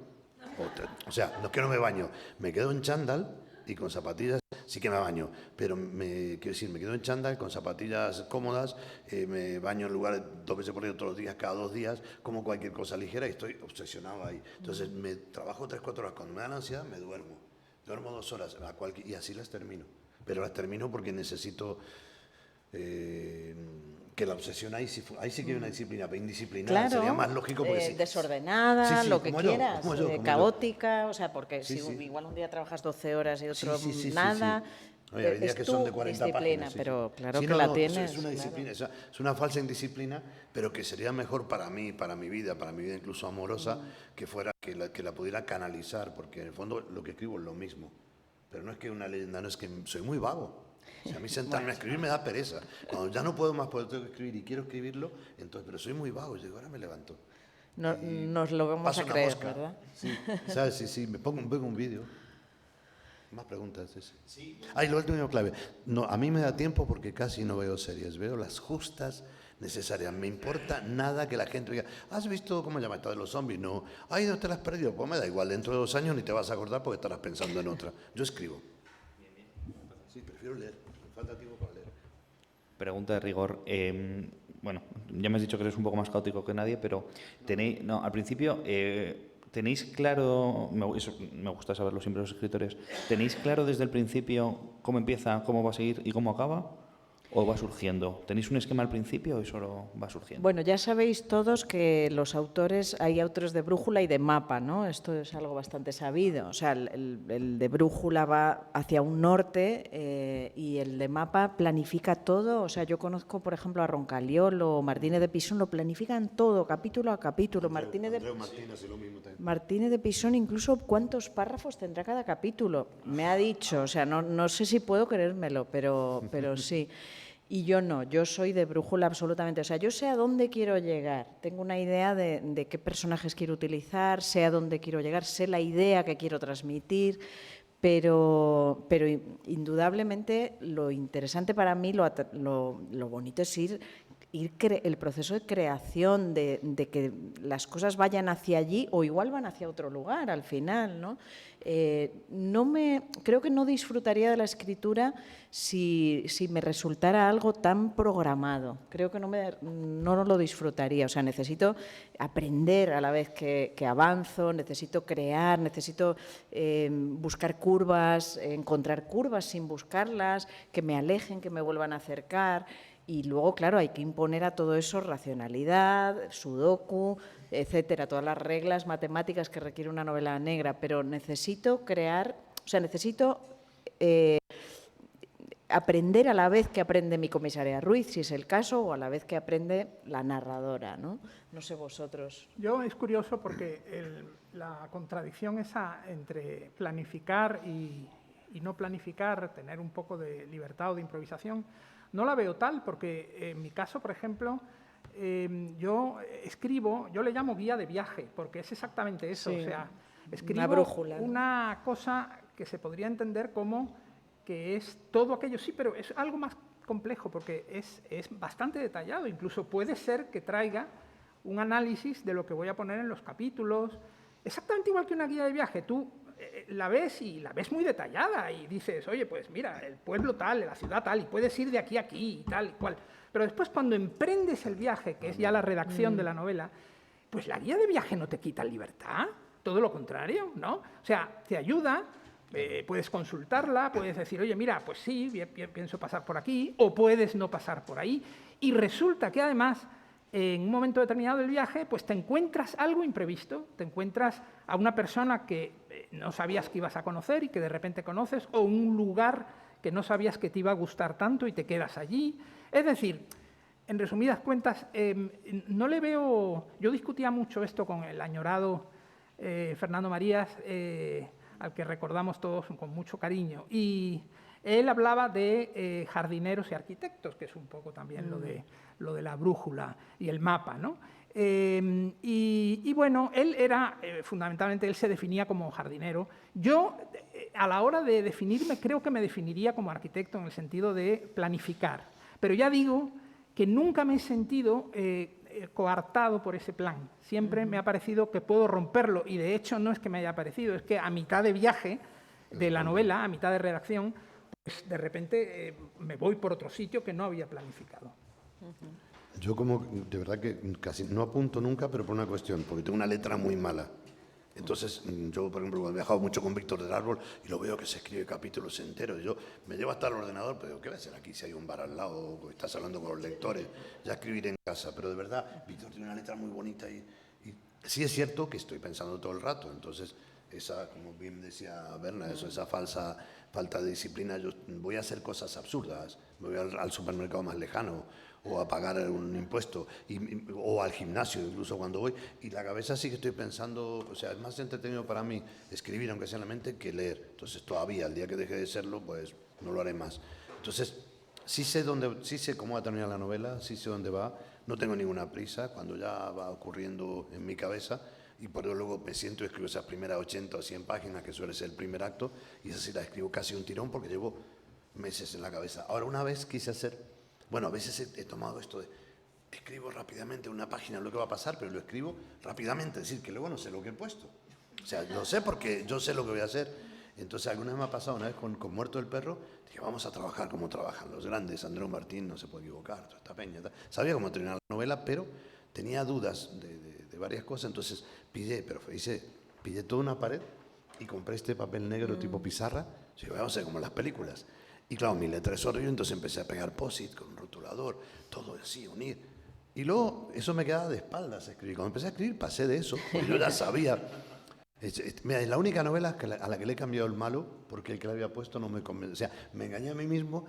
o sea, no es que no me baño, me quedo en chándal y con zapatillas sí que me baño, pero me quedo en chándal con zapatillas cómodas, me baño en lugares 2 veces por día, todos los días, cada 2 días, como cualquier cosa ligera y estoy obsesionado ahí. Entonces me trabajo 3, 4 horas, cuando me da la ansiedad me duermo 2 horas y así las termino, pero las termino porque necesito que la obsesión ahí sí que hay una disciplina, pero indisciplinada sería más lógico porque desordenada, lo que quieras, caótica, o sea, porque igual un día trabajas 12 horas y otro nada. Oye, hay días que son de 40 disciplina, páginas. Pero claro que la tienes. Es una disciplina, claro. Es una falsa indisciplina, pero que sería mejor para mí, para mi vida incluso amorosa, que fuera que la pudiera canalizar, porque en el fondo lo que escribo es lo mismo. Pero no es que una leyenda, no es que soy muy vago. O sea, a mí sentarme a escribir me da pereza. Cuando ya no puedo más porque tengo que escribir y quiero escribirlo, entonces, pero soy muy vago. Y digo, ahora me levanto. nos lo vamos Pasa a una creer, mosca. ¿verdad? Sí, ¿sabes? Sí, pongo un vídeo. Más preguntas. Sí. Y lo último clave. No, a mí me da tiempo porque casi no veo series. Veo las justas necesarias. Me importa nada que la gente diga, ¿has visto cómo llama esta de los zombies? No. Ay, ¿no te la has perdido? Pues me da igual. Dentro de 2 años ni te vas a acordar porque estarás pensando en otra. Yo escribo. Sí, prefiero leer. Me falta tiempo para leer. Pregunta de rigor. Bueno, ya me has dicho que eres un poco más caótico que nadie, pero al principio, ¿tenéis claro, eso me gusta saberlo siempre los escritores, ¿tenéis claro desde el principio cómo empieza, cómo va a seguir y cómo acaba? ¿O va surgiendo? ¿Tenéis un esquema al principio o solo va surgiendo? Bueno, ya sabéis todos que los autores, hay autores de brújula y de mapa, ¿no? Esto es algo bastante sabido. O sea, el de brújula va hacia un norte y el de mapa planifica todo. O sea, yo conozco, por ejemplo, a Roncaliol o Martínez de Pisón, lo planifican todo, capítulo a capítulo. Martínez de Pisón, incluso cuántos párrafos tendrá cada capítulo. Me ha dicho, o sea, no sé si puedo creérmelo, pero sí. Y yo no, yo soy de brújula absolutamente. O sea, yo sé a dónde quiero llegar, tengo una idea de qué personajes quiero utilizar, sé a dónde quiero llegar, sé la idea que quiero transmitir, pero indudablemente lo interesante para mí, lo bonito es el proceso de creación, de que las cosas vayan hacia allí o igual van hacia otro lugar al final, ¿no? Creo que no disfrutaría de la escritura si me resultara algo tan programado. Creo que no lo disfrutaría. O sea, necesito aprender a la vez que avanzo, necesito crear, necesito buscar curvas, encontrar curvas sin buscarlas, que me alejen, que me vuelvan a acercar. Y luego, claro, hay que imponer a todo eso racionalidad, sudoku, etcétera, todas las reglas matemáticas que requiere una novela negra, pero necesito crear, o sea, necesito aprender a la vez que aprende mi comisaria Ruiz, si es el caso, o a la vez que aprende la narradora, ¿no? No sé vosotros. Yo es curioso porque la contradicción esa entre planificar y no planificar, tener un poco de libertad o de improvisación, no la veo tal, porque en mi caso, por ejemplo, yo escribo, yo le llamo guía de viaje, porque es exactamente eso, Sí, o sea, escribo una brújula, ¿no? una cosa que se podría entender como que es todo aquello, sí, pero es algo más complejo, porque es bastante detallado, incluso puede ser que traiga un análisis de lo que voy a poner en los capítulos, exactamente igual que una guía de viaje, tú la ves y la ves muy detallada y dices, oye, pues mira, el pueblo tal, la ciudad tal, y puedes ir de aquí a aquí y tal y cual. Pero después cuando emprendes el viaje, que es ya la redacción de la novela, pues la guía de viaje no te quita libertad, todo lo contrario, ¿no? O sea, te ayuda, puedes consultarla, puedes decir, oye, mira, pues sí, pienso pasar por aquí, o puedes no pasar por ahí, y resulta que además en un momento determinado del viaje, pues te encuentras algo imprevisto, te encuentras a una persona que no sabías que ibas a conocer y que de repente conoces, o un lugar que no sabías que te iba a gustar tanto y te quedas allí. Es decir, en resumidas cuentas, no le veo... Yo discutía mucho esto con el añorado Fernando Marías, al que recordamos todos con mucho cariño, y él hablaba de jardineros y arquitectos, que es un poco también lo de la brújula y el mapa, ¿no? Y bueno, él era, fundamentalmente, él se definía como jardinero. Yo, a la hora de definirme, creo que me definiría como arquitecto en el sentido de planificar. Pero ya digo que nunca me he sentido coartado por ese plan. Siempre me ha parecido que puedo romperlo, y de hecho no es que me haya parecido, es que a mitad de viaje de la novela, a mitad de redacción, pues de repente me voy por otro sitio que no había planificado. Yo de verdad que casi no apunto nunca, pero por una cuestión, porque tengo una letra muy mala. Entonces, yo, por ejemplo, he viajado mucho con Víctor del Árbol y lo veo que se escribe capítulos enteros. Yo me llevo hasta el ordenador, pero ¿qué va a hacer aquí si hay un bar al lado o estás hablando con los lectores? Ya escribiré en casa, pero de verdad, Víctor tiene una letra muy bonita y sí es cierto que estoy pensando todo el rato. Entonces, esa, como bien decía Berna, esa falta de disciplina, yo voy a hacer cosas absurdas, me voy al supermercado más lejano o a pagar un impuesto o al gimnasio incluso cuando voy, y la cabeza sí que estoy pensando, o sea, es más entretenido para mí escribir aunque sea en la mente que leer. Entonces todavía, el día que deje de serlo, pues no lo haré más. Entonces sí sé cómo va a terminar la novela, sí sé dónde va, no tengo ninguna prisa, cuando ya va ocurriendo en mi cabeza, y por eso luego me siento y escribo esas primeras 80 o 100 páginas, que suele ser el primer acto, y esa sí la escribo casi un tirón porque llevo meses en la cabeza. Ahora, una vez quise hacer, bueno, a veces he tomado esto de, escribo rápidamente una página lo que va a pasar, pero lo escribo rápidamente, es decir, que luego no sé lo que he puesto. O sea, lo sé porque yo sé lo que voy a hacer. Entonces, alguna vez me ha pasado, una vez con Muerto el Perro, dije, vamos a trabajar como trabajan los grandes, Andreu Martín no se puede equivocar, toda esta peña, tal. Sabía cómo terminar la novela, pero tenía dudas de varias cosas, entonces pillé toda una pared y compré este papel negro tipo pizarra, y vamos a hacer como las películas. Y claro, mi letra es horrible, entonces empecé a pegar post-it con un rotulador, todo así, unir. Y luego eso me quedaba de espaldas escribir. Cuando empecé a escribir pasé de eso, porque yo ya sabía. Mira, es la única novela a la que le he cambiado el malo, porque el que le había puesto no me convence. O sea, me engañé a mí mismo.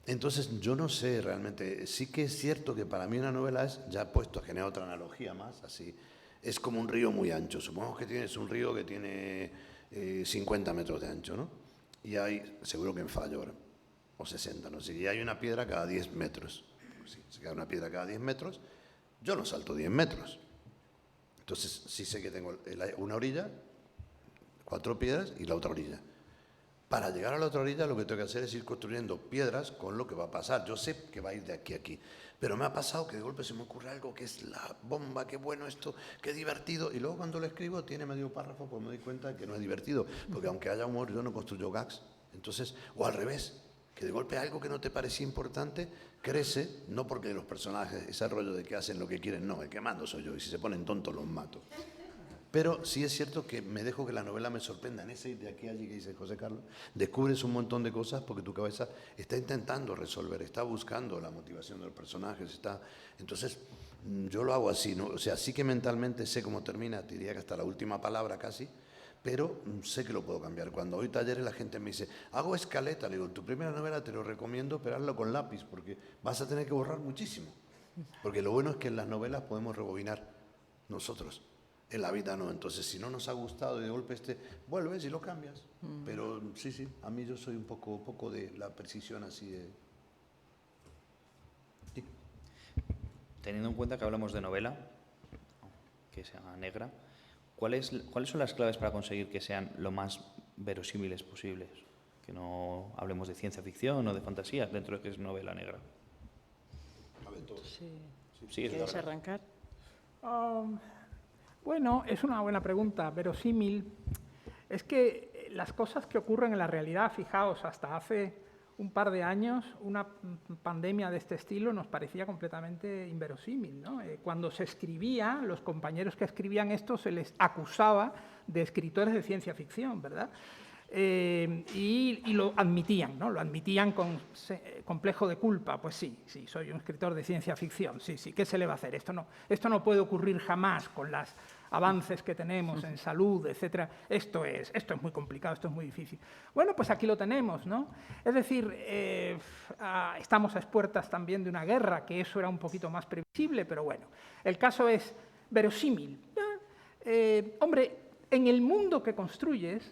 Entonces, yo no sé realmente. Sí que es cierto que para mí una novela es, ya he puesto, generar otra analogía más, así. Es como un río muy ancho. Supongamos que tienes un río que tiene 50 metros de ancho, ¿no? Y hay, seguro que en fallo ahora, o 60, no sé. Y hay una piedra cada 10 metros. Pues sí, se queda una piedra cada 10 metros. Yo no salto 10 metros. Entonces, sí sé que tengo una orilla, 4 piedras y la otra orilla. Para llegar a la otra orilla lo que tengo que hacer es ir construyendo piedras con lo que va a pasar. Yo sé que va a ir de aquí a aquí, pero me ha pasado que de golpe se me ocurre algo que es la bomba, qué bueno esto, qué divertido. Y luego cuando lo escribo tiene medio párrafo, pues me doy cuenta de que no es divertido, porque aunque haya humor yo no construyo gags. Entonces, o al revés, que de golpe algo que no te parecía importante crece, no porque los personajes, ese rollo de que hacen lo que quieren, no, el que mando soy yo, y si se ponen tontos los mato. Pero sí es cierto que me dejo que la novela me sorprenda. En ese de aquí a allí que dice José Carlos, descubres un montón de cosas porque tu cabeza está intentando resolver, está buscando la motivación de los personajes, entonces yo lo hago así, ¿no? O sea, sí que mentalmente sé cómo termina, te diría que hasta la última palabra casi, pero sé que lo puedo cambiar. Cuando doy talleres la gente me dice, hago escaleta, le digo, tu primera novela te lo recomiendo, pero hazlo con lápiz, porque vas a tener que borrar muchísimo. Porque lo bueno es que en las novelas podemos rebobinar nosotros, en la vida no. Entonces, si no nos ha gustado de golpe vuelves y lo cambias. Pero sí, a mí yo soy un poco de la precisión así de... Sí. Teniendo en cuenta que hablamos de novela, que sea negra, ¿cuáles son las claves para conseguir que sean lo más verosímiles posibles? Que no hablemos de ciencia ficción o de fantasía dentro de que es novela negra. Sí, ¿Quieres arrancar? Bueno, es una buena pregunta. Verosímil. Es que las cosas que ocurren en la realidad, fijaos, hasta hace un par de años, una pandemia de este estilo nos parecía completamente inverosímil, ¿no? Cuando se escribía, los compañeros que escribían esto se les acusaba de escritores de ciencia ficción, ¿verdad? Y lo admitían, ¿no? Lo admitían con complejo de culpa. Pues sí, soy un escritor de ciencia ficción, sí, ¿qué se le va a hacer? Esto no puede ocurrir jamás con los avances que tenemos en salud, etcétera. Esto es muy complicado, esto es muy difícil. Bueno, pues aquí lo tenemos, ¿no? Es decir, estamos a expuertas también de una guerra, que eso era un poquito más previsible, pero bueno, el caso es verosímil. Hombre, en el mundo que construyes,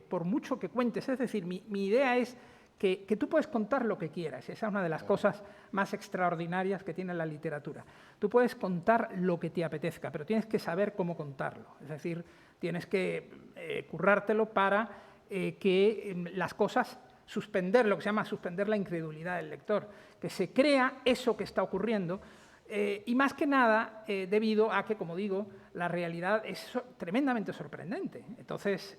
por mucho que cuentes, es decir, mi idea es que tú puedes contar lo que quieras. Esa es una de las cosas más extraordinarias que tiene la literatura. Tú puedes contar lo que te apetezca, pero tienes que saber cómo contarlo. Es decir, tienes que currártelo para que las cosas, lo que se llama suspender la incredulidad del lector, que se crea eso que está ocurriendo, y más que nada debido a que, como digo, la realidad es tremendamente sorprendente. Entonces,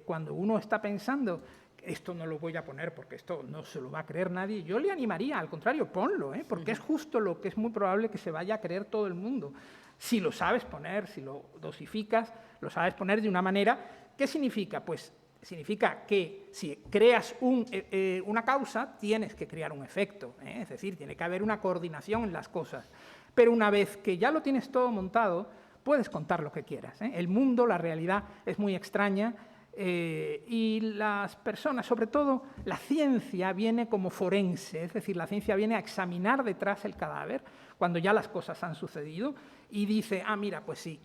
cuando uno está pensando, esto no lo voy a poner porque esto no se lo va a creer nadie, yo le animaría, al contrario, ponlo, porque es justo lo que es muy probable que se vaya a creer todo el mundo. Si lo sabes poner, si lo dosificas, lo sabes poner de una manera. ¿Qué significa? Pues significa que si creas una causa, tienes que crear un efecto, es decir, tiene que haber una coordinación en las cosas. Pero una vez que ya lo tienes todo montado, puedes contar lo que quieras. El mundo, la realidad es muy extraña y las personas, sobre todo la ciencia, viene como forense, es decir, la ciencia viene a examinar detrás el cadáver cuando ya las cosas han sucedido y dice, mira, pues sí,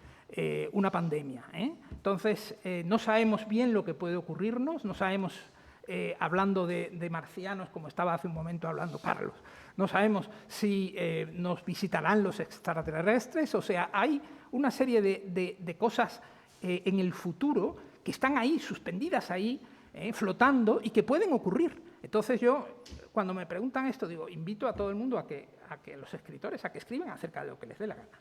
una pandemia. Entonces, no sabemos bien lo que puede ocurrirnos, no sabemos hablando de marcianos, como estaba hace un momento hablando Carlos. No sabemos si nos visitarán los extraterrestres, o sea, hay una serie de cosas en el futuro que están ahí, suspendidas ahí, flotando y que pueden ocurrir. Entonces yo, cuando me preguntan esto, digo, invito a todo el mundo a que los escritores, a que escriban acerca de lo que les dé la gana.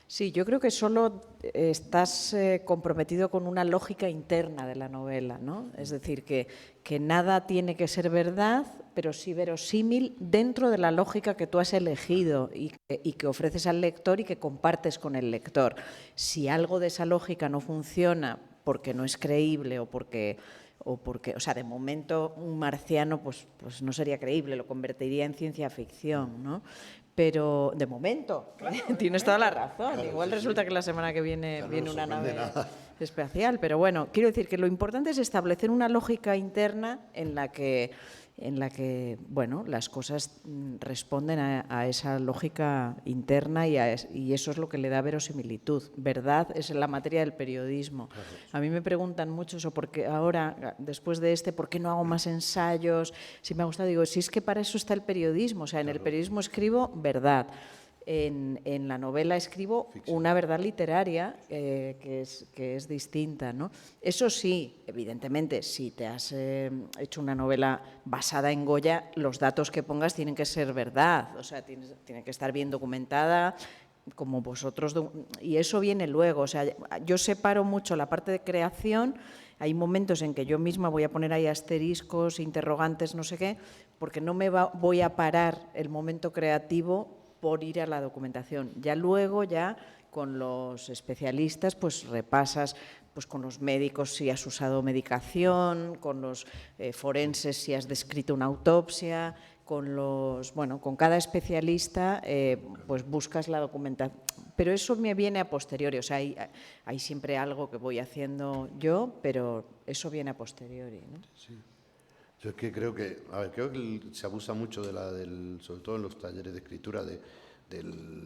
Sí, yo creo que solo estás comprometido con una lógica interna de la novela, ¿no? Es decir, que nada tiene que ser verdad, pero sí verosímil dentro de la lógica que tú has elegido y que ofreces al lector y que compartes con el lector. Si algo de esa lógica no funciona porque no es creíble o porque, o sea, de momento un marciano pues no sería creíble, lo convertiría en ciencia ficción, ¿no? Pero de momento, claro, tienes toda la razón. Claro, igual resulta que la semana que viene claro, viene no una nave nada. espacial, pero bueno, quiero decir que lo importante es establecer una lógica interna en la que bueno, las cosas responden a esa lógica interna y eso es lo que le da verosimilitud. Verdad es la materia del periodismo. A mí me preguntan mucho eso, porque ahora, después de ¿por qué no hago más ensayos? Si me ha gustado, digo, si es que para eso está el periodismo. O sea, en el periodismo escribo verdad. En la novela escribo una verdad literaria que es distinta, ¿no? Eso sí, evidentemente, si te has hecho una novela basada en Goya, los datos que pongas tienen que ser verdad, o sea, tiene que estar bien documentada, como vosotros, y eso viene luego. O sea, yo separo mucho la parte de creación. Hay momentos en que yo misma voy a poner ahí asteriscos, interrogantes, no sé qué, porque no me voy a parar el momento creativo por ir a la documentación. Ya luego, ya con los especialistas, pues repasas pues con los médicos si has usado medicación, con los forenses si has descrito una autopsia, con cada especialista pues buscas la documentación. Pero eso me viene a posteriori, o sea, hay siempre algo que voy haciendo yo, pero eso viene a posteriori, ¿no? Sí. Yo es que creo que, se abusa mucho sobre todo en los talleres de escritura, de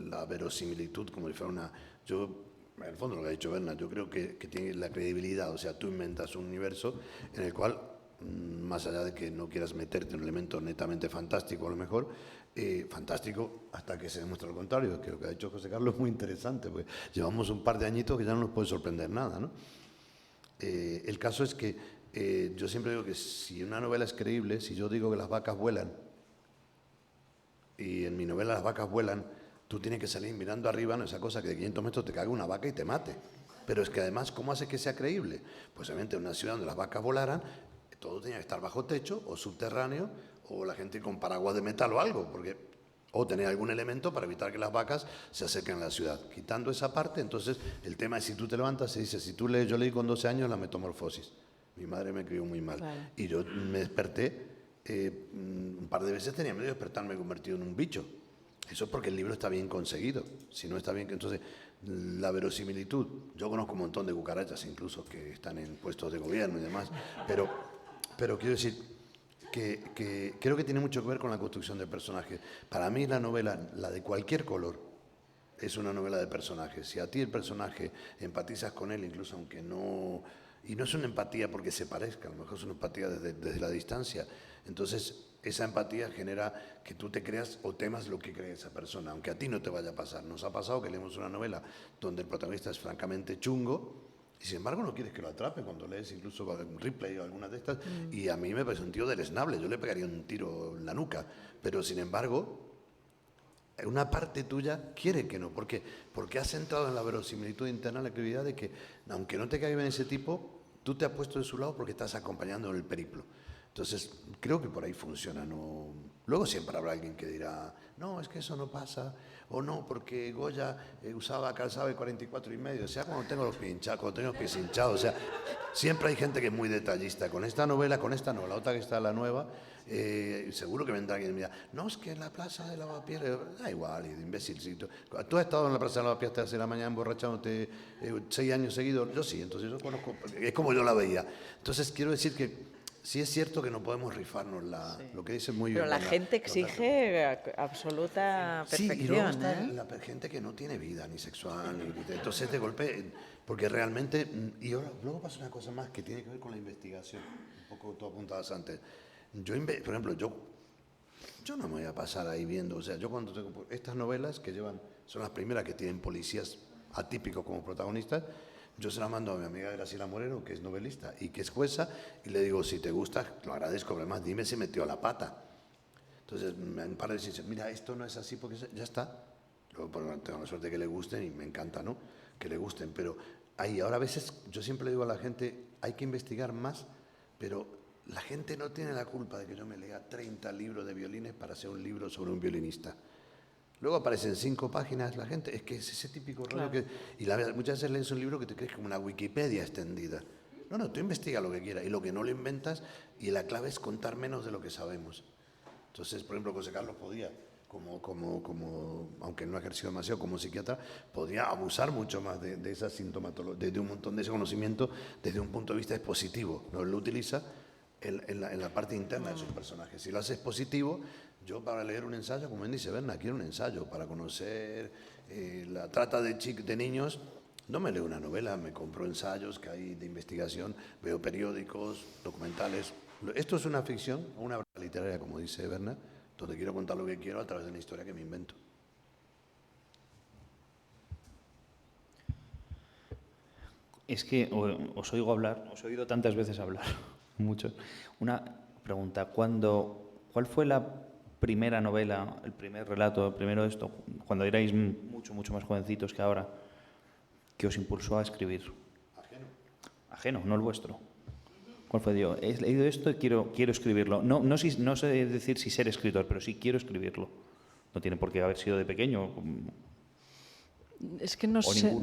la verosimilitud, como si fuera una... Yo, en el fondo lo que ha dicho Berna, yo creo que tiene la credibilidad, o sea, tú inventas un universo en el cual, más allá de que no quieras meterte en un elemento netamente fantástico, a lo mejor, fantástico hasta que se demuestre lo contrario, que lo que ha dicho José Carlos es muy interesante, porque llevamos un par de añitos que ya no nos puede sorprender nada, ¿no? El caso es que yo siempre digo que si una novela es creíble, si yo digo que las vacas vuelan, y en mi novela las vacas vuelan, tú tienes que salir mirando arriba, no esa cosa que de 500 metros te caiga una vaca y te mate. Pero es que además, ¿cómo hace que sea creíble? Pues obviamente en una ciudad donde las vacas volaran, todo tenía que estar bajo techo o subterráneo, o la gente con paraguas de metal o algo, o tener algún elemento para evitar que las vacas se acerquen a la ciudad. Quitando esa parte, entonces el tema es si tú te levantas y dices, yo leí con 12 años la Metamorfosis. Mi madre me crió muy mal. Claro. Y yo me desperté, un par de veces tenía miedo de despertarme convertido en un bicho. Eso es porque el libro está bien conseguido. Si no está bien, entonces la verosimilitud. Yo conozco un montón de cucarachas incluso que están en puestos de gobierno y demás, pero quiero decir que creo que tiene mucho que ver con la construcción de personajes. Para mí la novela, la de cualquier color, es una novela de personajes. Si a ti el personaje empatizas con él, incluso aunque no... Y no es una empatía porque se parezca, a lo mejor es una empatía desde la distancia. Entonces, esa empatía genera que tú te creas o temas lo que cree esa persona, aunque a ti no te vaya a pasar. Nos ha pasado que leemos una novela donde el protagonista es francamente chungo y sin embargo no quieres que lo atrape cuando lees incluso un Ripley o alguna de estas. Y a mí me parece un tío deleznable, yo le pegaría un tiro en la nuca, pero sin embargo... Una parte tuya quiere que no. ¿Por qué? Porque has entrado en la verosimilitud interna, la credibilidad de que, aunque no te caiga bien ese tipo, tú te has puesto de su lado porque estás acompañando en el periplo. Entonces, creo que por ahí funciona. ¿No? Luego siempre habrá alguien que dirá, no, es que eso no pasa, o no, porque Goya usaba calzado de 44 y medio. O sea, cuando tengo los pies hinchados, cuando tengo los pies hinchados. O sea, siempre hay gente que es muy detallista. Con esta novela, la otra que está, la nueva... seguro que vendrá alguien y me dirá, no, es que en la plaza de Lavapiés, da igual, imbécil. Si tú has estado en la plaza de Lavapiés hasta hace la mañana emborrachándote 6 años seguidos, yo sí, entonces yo conozco, es como yo la veía. Entonces quiero decir que sí es cierto que no podemos rifarnos lo que dice muy bien. Pero la gente exige absoluta perfección. Sí, y luego está ¿eh? la gente que no tiene vida, ni sexual, ni entonces de golpe, porque realmente, y ahora, luego pasa una cosa más que tiene que ver con la investigación, un poco tú apuntabas antes. Por ejemplo, yo no me voy a pasar ahí viendo, o sea, yo cuando tengo estas novelas que son las primeras que tienen policías atípicos como protagonistas, yo se la mando a mi amiga Graciela Moreno, que es novelista y que es jueza, y le digo, si te gusta, lo agradezco, pero además dime si metió la pata. Entonces, me para de decir, mira, esto no es así porque ya está. Luego, pues, tengo la suerte de que le gusten y me encanta, ¿no? Que le gusten, pero ahora a veces, yo siempre le digo a la gente, hay que investigar más, pero la gente no tiene la culpa de que yo me lea 30 libros de violines para hacer un libro sobre un violinista. Luego aparecen 5 páginas, la gente, es que es ese típico rollo que... Y muchas veces lees un libro que te crees como una Wikipedia extendida. No, tú investiga lo que quieras y lo que no lo inventas, y la clave es contar menos de lo que sabemos. Entonces, por ejemplo, José Carlos podía, aunque no ha ejercido demasiado como psiquiatra, podía abusar mucho más de esa sintomatología, de un montón de ese conocimiento desde un punto de vista expositivo. No lo utiliza en la parte interna de sus personajes. Si lo haces positivo, yo para leer un ensayo, como él dice, Berna, quiero un ensayo para conocer la trata de niños. No me leo una novela, me compro ensayos que hay de investigación, veo periódicos, documentales. Esto es una ficción, una obra literaria, como dice Berna, donde quiero contar lo que quiero a través de una historia que me invento. Es que os oigo hablar, os he oído tantas veces hablar, mucho. Una pregunta, ¿cuál fue la primera novela, el primer relato, primero esto, cuando erais mucho más jovencitos que ahora, que os impulsó a escribir? Ajeno, no el vuestro. ¿Cuál fue? Digo, he leído esto y quiero escribirlo. No sé decir si ser escritor, pero sí quiero escribirlo. No tiene por qué haber sido de pequeño. Es que no sé,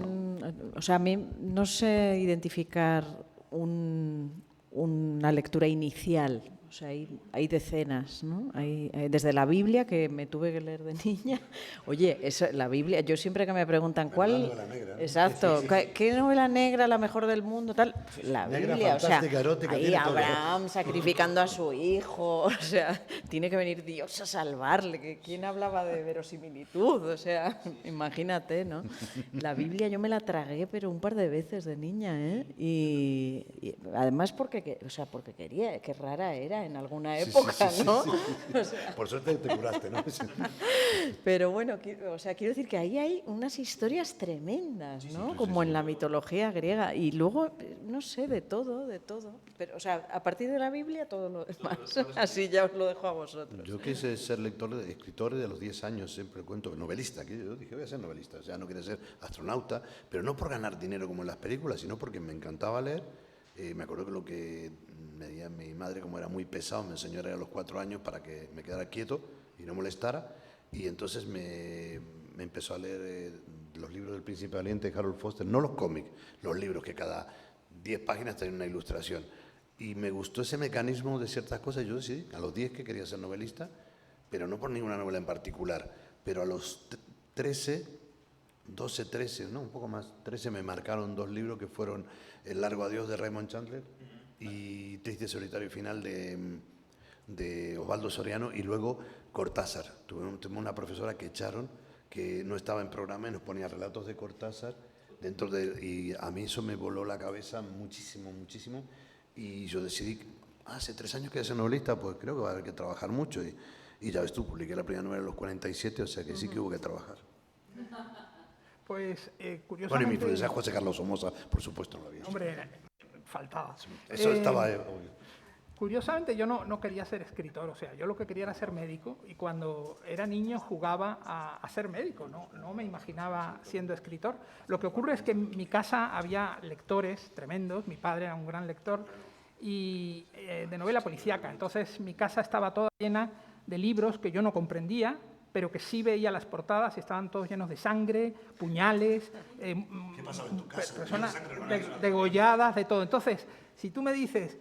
o sea, a mí no sé identificar una lectura inicial. O sea, hay decenas, ¿no? Hay desde la Biblia, que me tuve que leer de niña. Oye, la Biblia, yo siempre que me preguntan cuál... novela negra, ¿no? Exacto, ¿qué novela negra la mejor del mundo? Tal, la Negra, Biblia, o sea, erótica, ahí tiene todo. Abraham sacrificando a su hijo, o sea, tiene que venir Dios a salvarle. ¿Quién hablaba de verosimilitud? O sea, imagínate, ¿no? La Biblia yo me la tragué, pero un par de veces de niña, ¿eh? Y además porque quería, qué rara era en alguna época, ¿no? O sea, por suerte te curaste, ¿no? pero bueno, o sea, quiero decir que ahí hay unas historias tremendas, ¿no? Como en la mitología griega. Y luego, no sé, de todo. Pero, o sea, a partir de la Biblia, todo lo demás. Así ya os lo dejo a vosotros. Yo quise ser escritor de los 10 años, siempre cuento, novelista. Yo dije, voy a ser novelista. O sea, no quería ser astronauta, pero no por ganar dinero como en las películas, sino porque me encantaba leer. Me acuerdo que lo que me decía mi madre, como era muy pesado, me enseñó a leer a los 4 años para que me quedara quieto y no molestara. Y entonces me empezó a leer los libros del Príncipe Valiente de Harold Foster, no los cómics, los libros que cada 10 páginas tienen una ilustración. Y me gustó ese mecanismo de ciertas cosas. Yo decidí a los 10 que quería ser novelista, pero no por ninguna novela en particular. Pero a los 13, no, un poco más, 13 me marcaron 2 libros que fueron El largo adiós de Raymond Chandler y Triste solitario final de Osvaldo Soriano, y luego Cortázar. Tuve una profesora que echaron, que no estaba en programa y nos ponía relatos de Cortázar y a mí eso me voló la cabeza muchísimo. Y yo decidí, hace 3 años que voy a ser novelista, pues creo que va a haber que trabajar mucho. Y ya ves tú, publiqué la primera novela a los 47, o sea que sí que hubo que trabajar. Pues, curiosamente... Bueno, y mi influencia José Carlos Somoza, por supuesto, no lo había. Hombre, faltaba. Eso estaba obvio. Curiosamente, yo no quería ser escritor, o sea, yo lo que quería era ser médico, y cuando era niño jugaba a ser médico, no me imaginaba siendo escritor. Lo que ocurre es que en mi casa había lectores tremendos, mi padre era un gran lector, y de novela policíaca. Entonces mi casa estaba toda llena de libros que yo no comprendía, pero que sí veía las portadas y estaban todos llenos de sangre, puñales, ¿Qué pasaba en tu casa? personas degolladas, de todo. Entonces, si tú me dices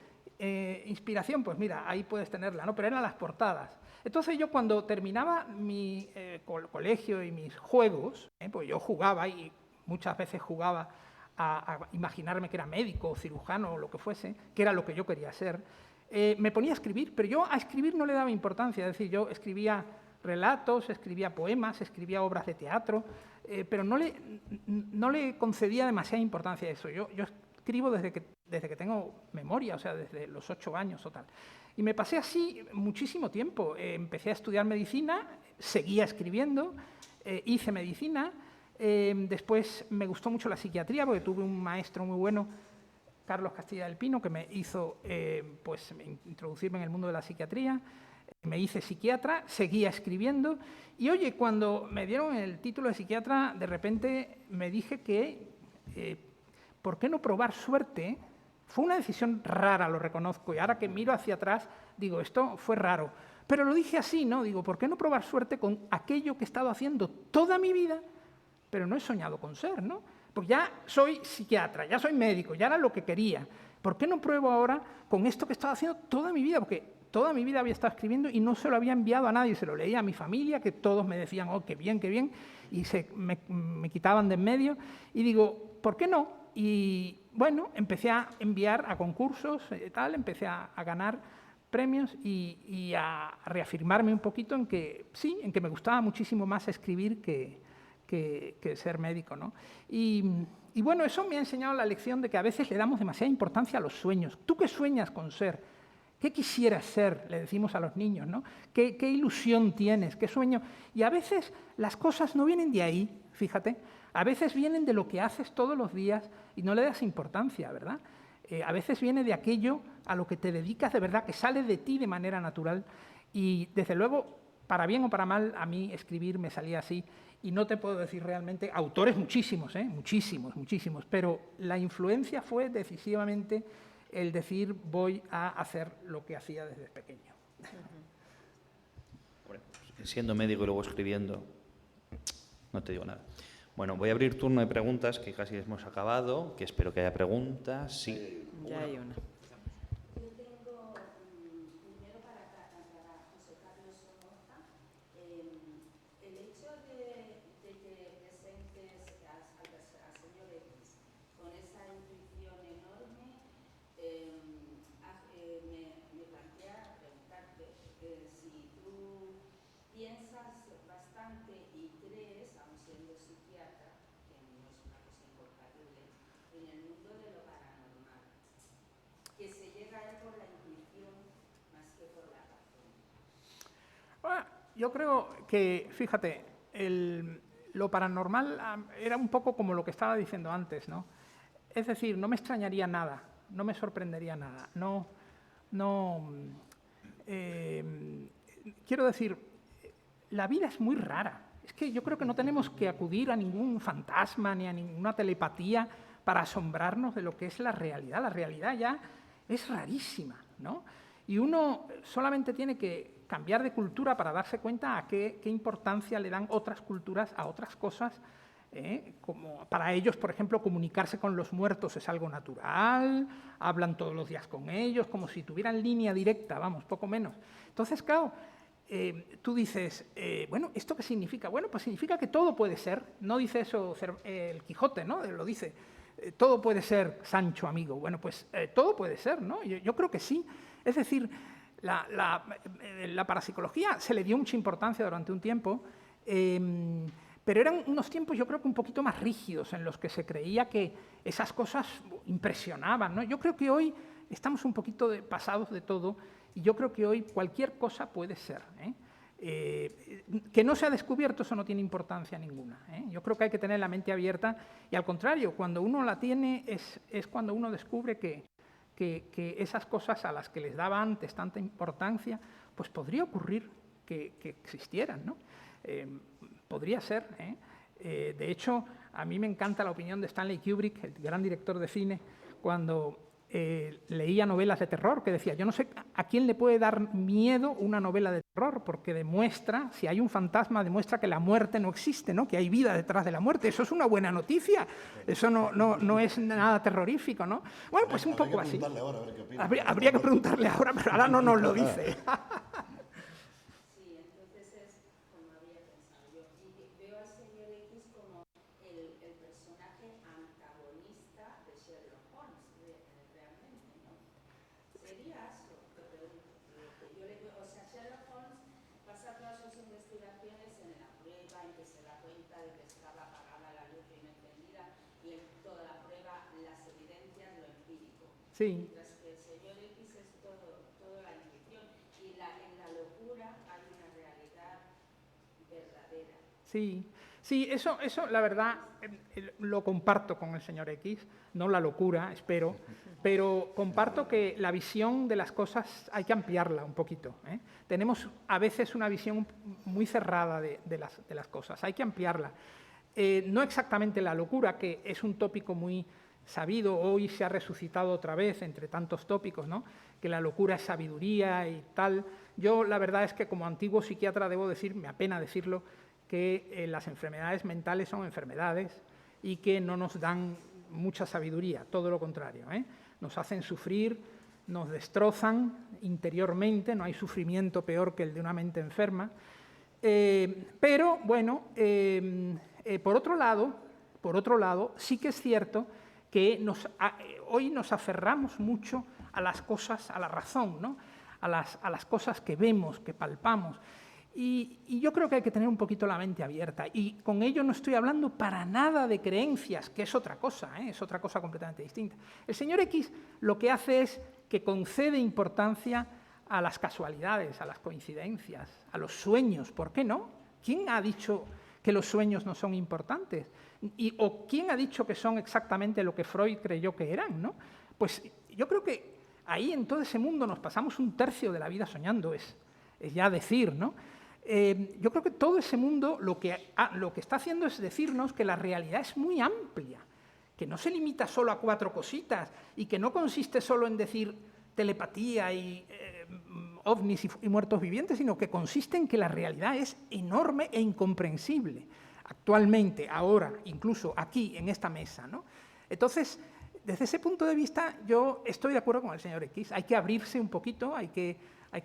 inspiración, pues mira, ahí puedes tenerla, ¿no? Pero eran las portadas. Entonces yo cuando terminaba mi colegio y mis juegos, pues yo jugaba y muchas veces jugaba a imaginarme que era médico o cirujano o lo que fuese, que era lo que yo quería ser. me ponía a escribir, pero yo a escribir no le daba importancia. Es decir, yo escribía relatos, escribía poemas, escribía obras de teatro, pero no le concedía demasiada importancia a eso. Yo escribo desde que tengo memoria, o sea, desde los 8 años o tal. Y me pasé así muchísimo tiempo. Empecé a estudiar medicina, seguía escribiendo, hice medicina. Después me gustó mucho la psiquiatría porque tuve un maestro muy bueno, Carlos Castilla del Pino, que me hizo pues, introducirme en el mundo de la psiquiatría. Me hice psiquiatra, seguía escribiendo y, oye, cuando me dieron el título de psiquiatra, de repente me dije que, ¿por qué no probar suerte? Fue una decisión rara, lo reconozco, y ahora que miro hacia atrás, digo, esto fue raro. Pero lo dije así, ¿no? Digo, ¿por qué no probar suerte con aquello que he estado haciendo toda mi vida, pero no he soñado con ser, ¿no? Porque ya soy psiquiatra, ya soy médico, ya era lo que quería. ¿Por qué no pruebo ahora con esto que he estado haciendo toda mi vida? Porque toda mi vida había estado escribiendo y no se lo había enviado a nadie, se lo leía a mi familia, que todos me decían, oh, qué bien, y me quitaban de en medio. Y digo, ¿por qué no? Y bueno, empecé a enviar a concursos, empecé a ganar premios y a reafirmarme un poquito en que sí, en que me gustaba muchísimo más escribir que ser médico, ¿no? Y bueno, eso me ha enseñado la lección de que a veces le damos demasiada importancia a los sueños. ¿Tú qué sueñas con ser? ¿Qué quisieras ser? Le decimos a los niños, ¿no? ¿Qué ilusión tienes? ¿Qué sueño? Y a veces las cosas no vienen de ahí, fíjate. A veces vienen de lo que haces todos los días y no le das importancia, ¿verdad? A veces viene de aquello a lo que te dedicas de verdad, que sale de ti de manera natural. Y desde luego, para bien o para mal, a mí escribir me salía así. Y no te puedo decir realmente, autores muchísimos, muchísimos, pero la influencia fue decisivamente el decir voy a hacer lo que hacía desde pequeño. Siendo médico y luego escribiendo, no te digo nada. Bueno, voy a abrir turno de preguntas, que casi hemos acabado, que espero que haya preguntas. Sí. Ya hay una. Yo tengo, primero para José Carlos Somoza, el hecho de que presentes al señor X con esa intuición enorme, me plantea preguntarte si tú piensas bastante y crees, aun siendo psiquiatra, que no es una cosa incompatible, en el mundo de lo paranormal, que se llega a él por la intuición más que por la razón. Bueno, yo creo que, fíjate, lo paranormal era un poco como lo que estaba diciendo antes, ¿no? Es decir, no me extrañaría nada, no me sorprendería nada, quiero decir, la vida es muy rara. Es que yo creo que no tenemos que acudir a ningún fantasma ni a ninguna telepatía para asombrarnos de lo que es la realidad. La realidad ya es rarísima, ¿no? Y uno solamente tiene que cambiar de cultura para darse cuenta a qué importancia le dan otras culturas a otras cosas. Como para ellos, por ejemplo, comunicarse con los muertos es algo natural, hablan todos los días con ellos, como si tuvieran línea directa, vamos, poco menos. Entonces, claro, tú dices, bueno, ¿esto qué significa? Bueno, pues significa que todo puede ser. No dice eso el Quijote, ¿no? Lo dice, todo puede ser, Sancho amigo. Bueno, pues todo puede ser, ¿no? Yo creo que sí. Es decir, la parapsicología se le dio mucha importancia durante un tiempo, pero eran unos tiempos, yo creo que un poquito más rígidos, en los que se creía que esas cosas impresionaban, ¿no? Yo creo que hoy estamos un poquito pasados de todo y yo creo que hoy cualquier cosa puede ser. Que no se ha descubierto, eso no tiene importancia ninguna. Yo creo que hay que tener la mente abierta y, al contrario, cuando uno la tiene es cuando uno descubre que esas cosas a las que les daba antes tanta importancia, pues podría ocurrir que existieran, ¿no? Podría ser. De hecho, a mí me encanta la opinión de Stanley Kubrick, el gran director de cine, cuando leía novelas de terror, que decía, yo no sé a quién le puede dar miedo una novela de terror, porque demuestra, si hay un fantasma, demuestra que la muerte no existe, ¿no? Que hay vida detrás de la muerte. Eso es una buena noticia, eso no es nada terrorífico, ¿no? Bueno, pues un poco así. Habría que preguntarle ahora, pero ahora no nos lo dice. Sí, entonces es como había pensado yo. Y veo al señor X como el personaje antagonista de Sherlock Holmes, realmente, ¿no? Sería eso. Sí. Mientras que el señor X es toda la intuición. Y en la locura hay una realidad verdadera. Sí, sí, eso la verdad lo comparto con el señor X, no la locura, espero, pero comparto que la visión de las cosas hay que ampliarla un poquito, ¿eh? Tenemos a veces una visión muy cerrada de las cosas, hay que ampliarla. No exactamente la locura, que es un tópico muy sabido, hoy se ha resucitado otra vez entre tantos tópicos, ¿no? Que la locura es sabiduría y tal. Yo la verdad es que como antiguo psiquiatra debo decir, me apena decirlo, que las enfermedades mentales son enfermedades y que no nos dan mucha sabiduría, todo lo contrario, ¿eh? Nos hacen sufrir, nos destrozan interiormente, no hay sufrimiento peor que el de una mente enferma. Pero, bueno, por otro lado, sí que es cierto que hoy nos aferramos mucho a las cosas, a la razón, ¿no? a las cosas que vemos, que palpamos. Y yo creo que hay que tener un poquito la mente abierta. Y con ello no estoy hablando para nada de creencias, que es otra cosa, ¿eh? Es otra cosa completamente distinta. El señor X lo que hace es que concede importancia a las casualidades, a las coincidencias, a los sueños. ¿Por qué no? ¿Quién ha dicho que los sueños no son importantes? ¿O quién ha dicho que son exactamente lo que Freud creyó que eran, ¿no? Pues yo creo que ahí en todo ese mundo nos pasamos un tercio de la vida soñando, es ya decir, ¿no? Yo creo que todo ese mundo lo que está haciendo es decirnos que la realidad es muy amplia, que no se limita solo a 4 cositas y que no consiste solo en decir telepatía y ovnis y muertos vivientes, sino que consiste en que la realidad es enorme e incomprensible, actualmente, ahora, incluso aquí, en esta mesa, ¿no? Entonces, desde ese punto de vista, yo estoy de acuerdo con el señor X. Hay que abrirse un poquito, hay que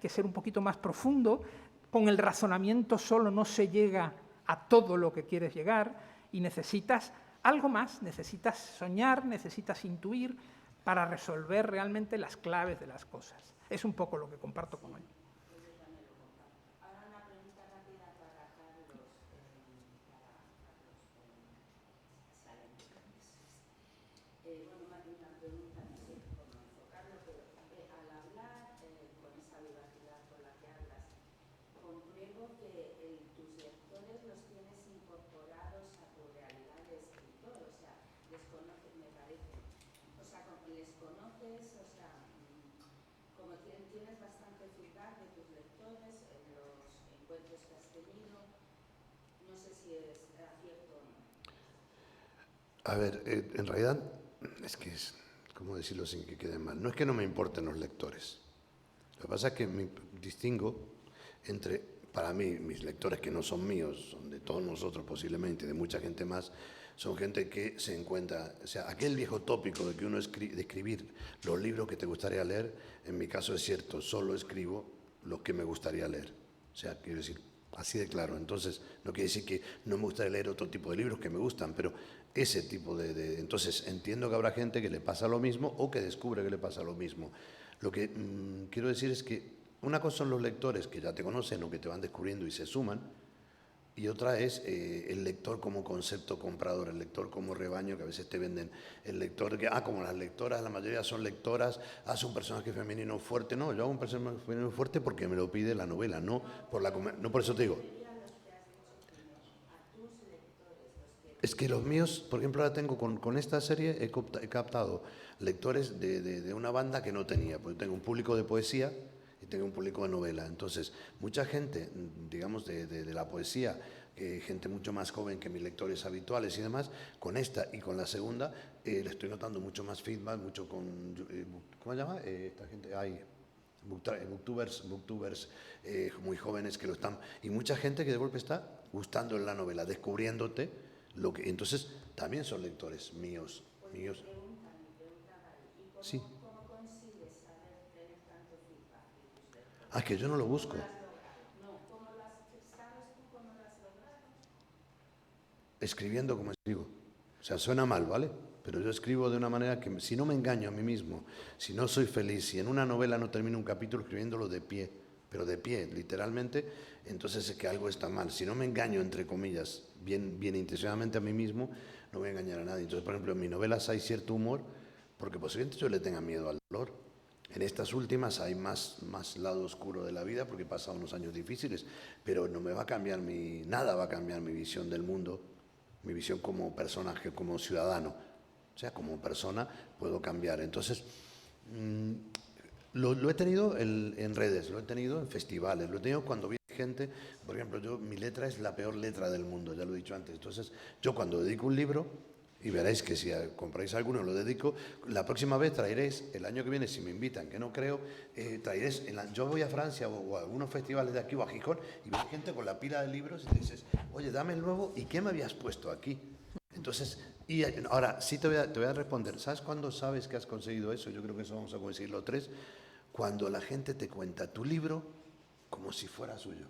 ser un poquito más profundo. Con el razonamiento solo no se llega a todo lo que quieres llegar y necesitas algo más, necesitas soñar, necesitas intuir para resolver realmente las claves de las cosas. Es un poco lo que comparto con él. Ahora una pregunta rápida para Carlos Salem. Bueno, más que una pregunta, no sé cómo enfocarlo, pero al hablar con esa vivacidad con la que hablas, compruebo que tus lectores los tienes incorporados a tu realidad de escritor, o sea, les conoces, me parece. O sea, les conoces, o sea, como tienes bastante feedback de tus lectores en los encuentros que has tenido, no sé si es cierto o no. A ver, en realidad, es que es, ¿cómo decirlo sin que quede mal? No es que no me importen los lectores. Lo que pasa es que me distingo entre, para mí, mis lectores que no son míos, son de todos nosotros posiblemente, de mucha gente más, son gente que se encuentra, o sea, aquel viejo tópico de que uno de escribir los libros que te gustaría leer, en mi caso es cierto, solo escribo lo que me gustaría leer. O sea, quiero decir, así de claro. Entonces, no quiere decir que no me gustaría leer otro tipo de libros que me gustan, pero ese tipo Entonces, entiendo que habrá gente que le pasa lo mismo o que descubre que le pasa lo mismo. Lo que quiero decir es que una cosa son los lectores que ya te conocen o que te van descubriendo y se suman, y otra es el lector como concepto comprador, el lector como rebaño que a veces te venden, el lector que, como las lectoras, la mayoría son lectoras, hace un personaje femenino fuerte. No, yo hago un personaje femenino fuerte porque me lo pide la novela, no por eso te digo. Es que los míos, por ejemplo, ahora tengo con esta serie, he captado lectores de una banda que no tenía, porque tengo un público de poesía y tengo un público de novela. Entonces, mucha gente, digamos, de la poesía, gente mucho más joven que mis lectores habituales y demás, con esta y con la segunda, le estoy notando mucho más feedback, mucho con, ¿cómo se llama? Esta gente, booktubers muy jóvenes que lo están, y mucha gente que de golpe está gustando en la novela, descubriéndote. Entonces, también son lectores míos. Mi pregunta vale. ¿Y Sí. cómo consigues saber tener tanto feedback de tus lectores? Que yo no lo busco. ¿Cómo lo has logrado? No, ¿sabes tú cómo lo has logrado? Escribiendo como escribo. O sea, suena mal, ¿vale? Pero yo escribo de una manera que, si no me engaño a mí mismo, si no soy feliz, si en una novela no termino un capítulo escribiéndolo de pie, pero de pie, literalmente, entonces es que algo está mal. Si no me engaño, entre comillas, bien intencionadamente a mí mismo, no voy a engañar a nadie. Entonces, por ejemplo, en mis novelas hay cierto humor, porque posiblemente yo le tenga miedo al dolor. En estas últimas hay más lado oscuro de la vida porque he pasado unos años difíciles, pero no me va a cambiar nada va a cambiar mi visión del mundo, mi visión como personaje, como ciudadano. O sea, como persona puedo cambiar. Entonces, lo he tenido en redes, lo he tenido en festivales, lo he tenido cuando vi gente, por ejemplo, mi letra es la peor letra del mundo, ya lo he dicho antes. Entonces, yo cuando dedico un libro, y veréis que si compráis alguno lo dedico, la próxima vez traeréis, el año que viene, si me invitan, que no creo, traeréis, yo voy a Francia o a algunos festivales de aquí o a Gijón y veo gente con la pila de libros y te dices, oye, dame el nuevo, ¿y qué me habías puesto aquí? Entonces, y ahora sí te voy a responder. ¿Sabes cuándo sabes que has conseguido eso? Yo creo que eso vamos a conseguirlo 3. Cuando la gente te cuenta tu libro como si fuera suyo.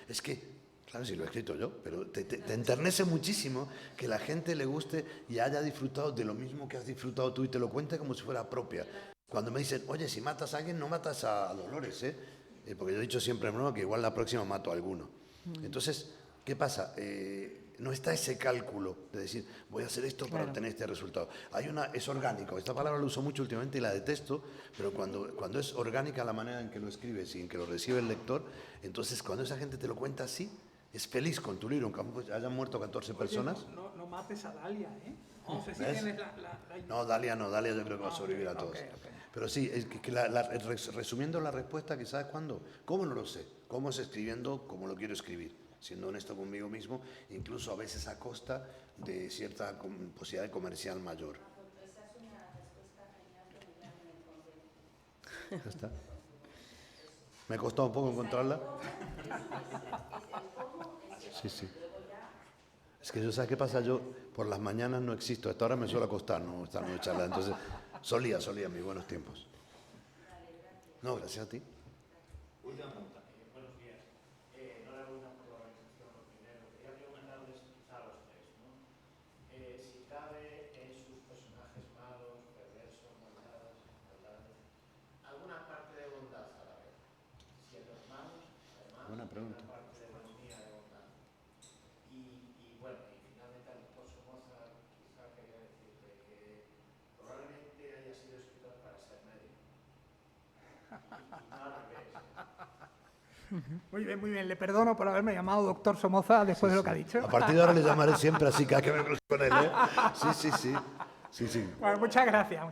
Es que, claro, sí lo he escrito yo, pero te enternece muchísimo que la gente le guste y haya disfrutado de lo mismo que has disfrutado tú y te lo cuente como si fuera propia. Cuando me dicen, oye, si matas a alguien, no matas a Dolores, ¿eh? Porque yo he dicho siempre, no, que igual la próxima mato a alguno. Entonces, ¿qué pasa? No está ese cálculo de decir, voy a hacer esto para obtener este resultado. Es orgánico. Esta palabra la uso mucho últimamente y la detesto, pero cuando es orgánica la manera en que lo escribes y en que lo recibe el lector, entonces cuando esa gente te lo cuenta así, es feliz con tu libro, aunque hayan muerto 14 personas. No mates a Dalia, ¿eh? No sé si tienes la... No, Dalia yo creo que va a sobrevivir a todos. Okay. Pero sí, es que resumiendo la respuesta, que ¿sabes cuándo? ¿Cómo no lo sé? ¿Cómo es escribiendo como lo quiero escribir? Siendo honesto conmigo mismo, incluso a veces a costa de cierta posibilidad comercial mayor. Esa es una respuesta genial que me convence. Ya está. ¿Me ha costado un poco encontrarla? Sí. Es que yo, ¿sabes qué pasa? Yo por las mañanas no existo. Hasta ahora me suele acostar, no estar no charla. Entonces, solía en mis buenos tiempos. No, gracias a ti. Última pregunta. Buenos días. Enhorabuena por la organización, lo primero. Quería preguntarles quizá a los 3, ¿no? Si cabe en sus personajes malos, perversos, maldades, alguna parte de bondad a la vez. Si en los malos, además, Buena pregunta. una parte de ironía, de bondad. Y bueno, y finalmente al doctor Somoza quizá quería decirle que probablemente haya sido escritor para ser médico. Y no al revés. Muy bien, le perdono por haberme llamado doctor Somoza después de lo que ha dicho. A partir de ahora le llamaré siempre así, cada vez que me cruzo con él, ¿eh? Sí. Bueno, muchas gracias.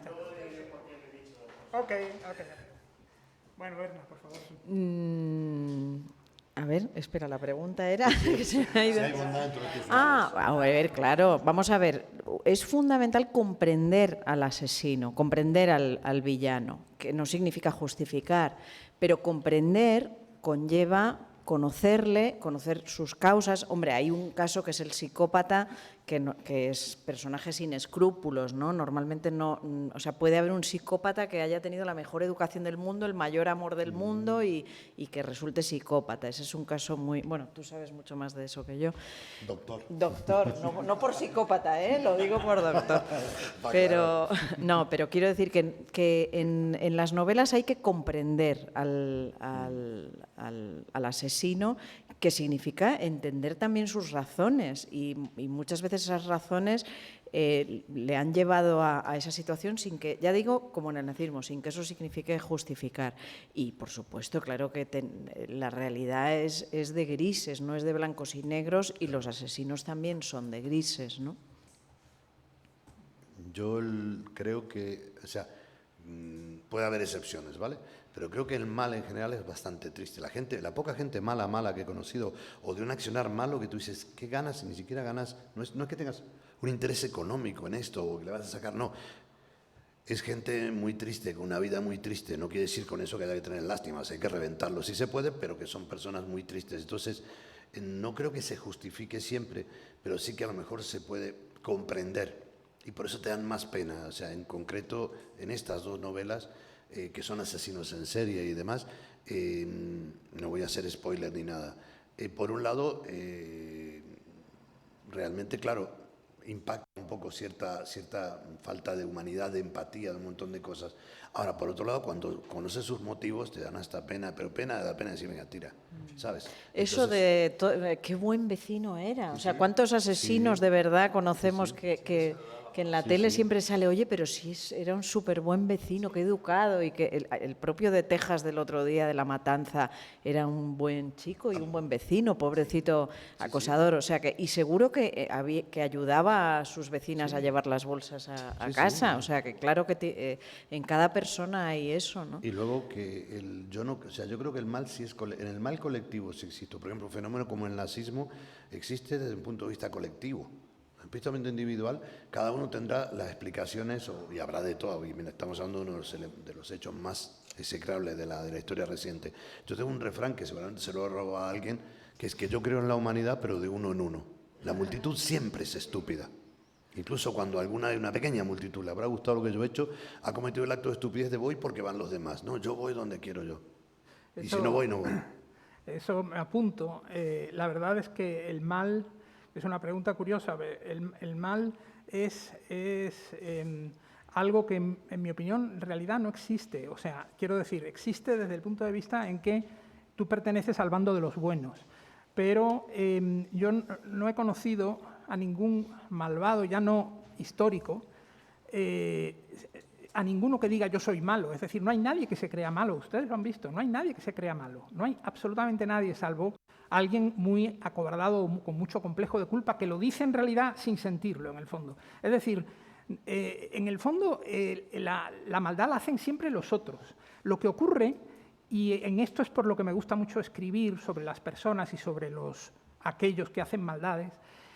Ok. Bueno, Berna, por favor. A ver, espera, la pregunta era... que se me ha ido. Si hay bondad en todo lo que haces. A ver, claro, vamos a ver, es fundamental comprender al asesino, comprender al villano, que no significa justificar, pero comprender conlleva conocerle, conocer sus causas. Hombre, hay un caso que es el psicópata, que es personaje sin escrúpulos, ¿no? Normalmente no, o sea, puede haber un psicópata que haya tenido la mejor educación del mundo, el mayor amor del mundo y que resulte psicópata. Ese es un caso muy... Bueno, tú sabes mucho más de eso que yo. Doctor, no por psicópata, ¿eh? Lo digo por doctor. Pero quiero decir que en las novelas hay que comprender al asesino, que significa entender también sus razones y muchas veces esas razones le han llevado a esa situación sin que, ya digo, como en el nazismo, sin que eso signifique justificar. Y, por supuesto, claro que la realidad es de grises, no es de blancos y negros, y los asesinos también son de grises, ¿no? Yo creo que, o sea, puede haber excepciones, ¿vale? Pero creo que el mal en general es bastante triste. La poca gente mala que he conocido, o de un accionar malo que tú dices, ¿qué ganas? Ni siquiera ganas, no es que tengas un interés económico en esto o que le vas a sacar, no. Es gente muy triste, con una vida muy triste. No quiere decir con eso que haya que tener lástimas, hay que reventarlo, sí se puede, pero que son personas muy tristes. Entonces, no creo que se justifique siempre, pero sí que a lo mejor se puede comprender. Y por eso te dan más pena. O sea, en concreto, en estas dos novelas, que son asesinos en serie y demás, no voy a hacer spoiler ni nada. Por un lado, realmente, claro, impacta un poco cierta falta de humanidad, de empatía, de un montón de cosas. Ahora, por otro lado, cuando conoces sus motivos, te dan hasta pena, pero da pena decir, venga, tira, ¿sabes? Eso Entonces, qué buen vecino era. O sea, ¿cuántos asesinos de verdad conocemos que Que en la tele siempre sale, oye, pero sí era un súper buen vecino, qué educado, y que el propio de Texas del otro día, de La Matanza, era un buen chico y un buen vecino, pobrecito acosador. O sea, y seguro que, que ayudaba a sus vecinas a llevar las bolsas a casa. O sea, que claro que en cada persona hay eso, ¿no? Y luego que yo creo que el mal sí es en el mal colectivo sí existe. Por ejemplo, un fenómeno como el nazismo existe desde un punto de vista colectivo. En el pensamiento individual, cada uno tendrá las explicaciones y habrá de todo. Y mira, estamos hablando de uno de los hechos más execrables de la historia reciente. Yo tengo un refrán que seguramente se lo he robado a alguien, que es que yo creo en la humanidad, pero de uno en uno. La multitud siempre es estúpida. Incluso cuando una pequeña multitud le habrá gustado lo que yo he hecho, ha cometido el acto de estupidez de voy porque van los demás. No, yo voy donde quiero yo. Y si no voy, no voy. Eso me apunto. La verdad es que el mal, es una pregunta curiosa, el mal es algo que, en mi opinión, en realidad no existe. O sea, quiero decir, existe desde el punto de vista en que tú perteneces al bando de los buenos. Pero yo no he conocido a ningún malvado, ya no histórico, a ninguno que diga yo soy malo. Es decir, no hay nadie que se crea malo. Ustedes lo han visto, no hay nadie que se crea malo. No hay absolutamente nadie, salvo alguien muy acobardado o con mucho complejo de culpa, que lo dice en realidad sin sentirlo, en el fondo. Es decir, en el fondo la maldad la hacen siempre los otros. Lo que ocurre, y en esto es por lo que me gusta mucho escribir sobre las personas y sobre aquellos que hacen maldades,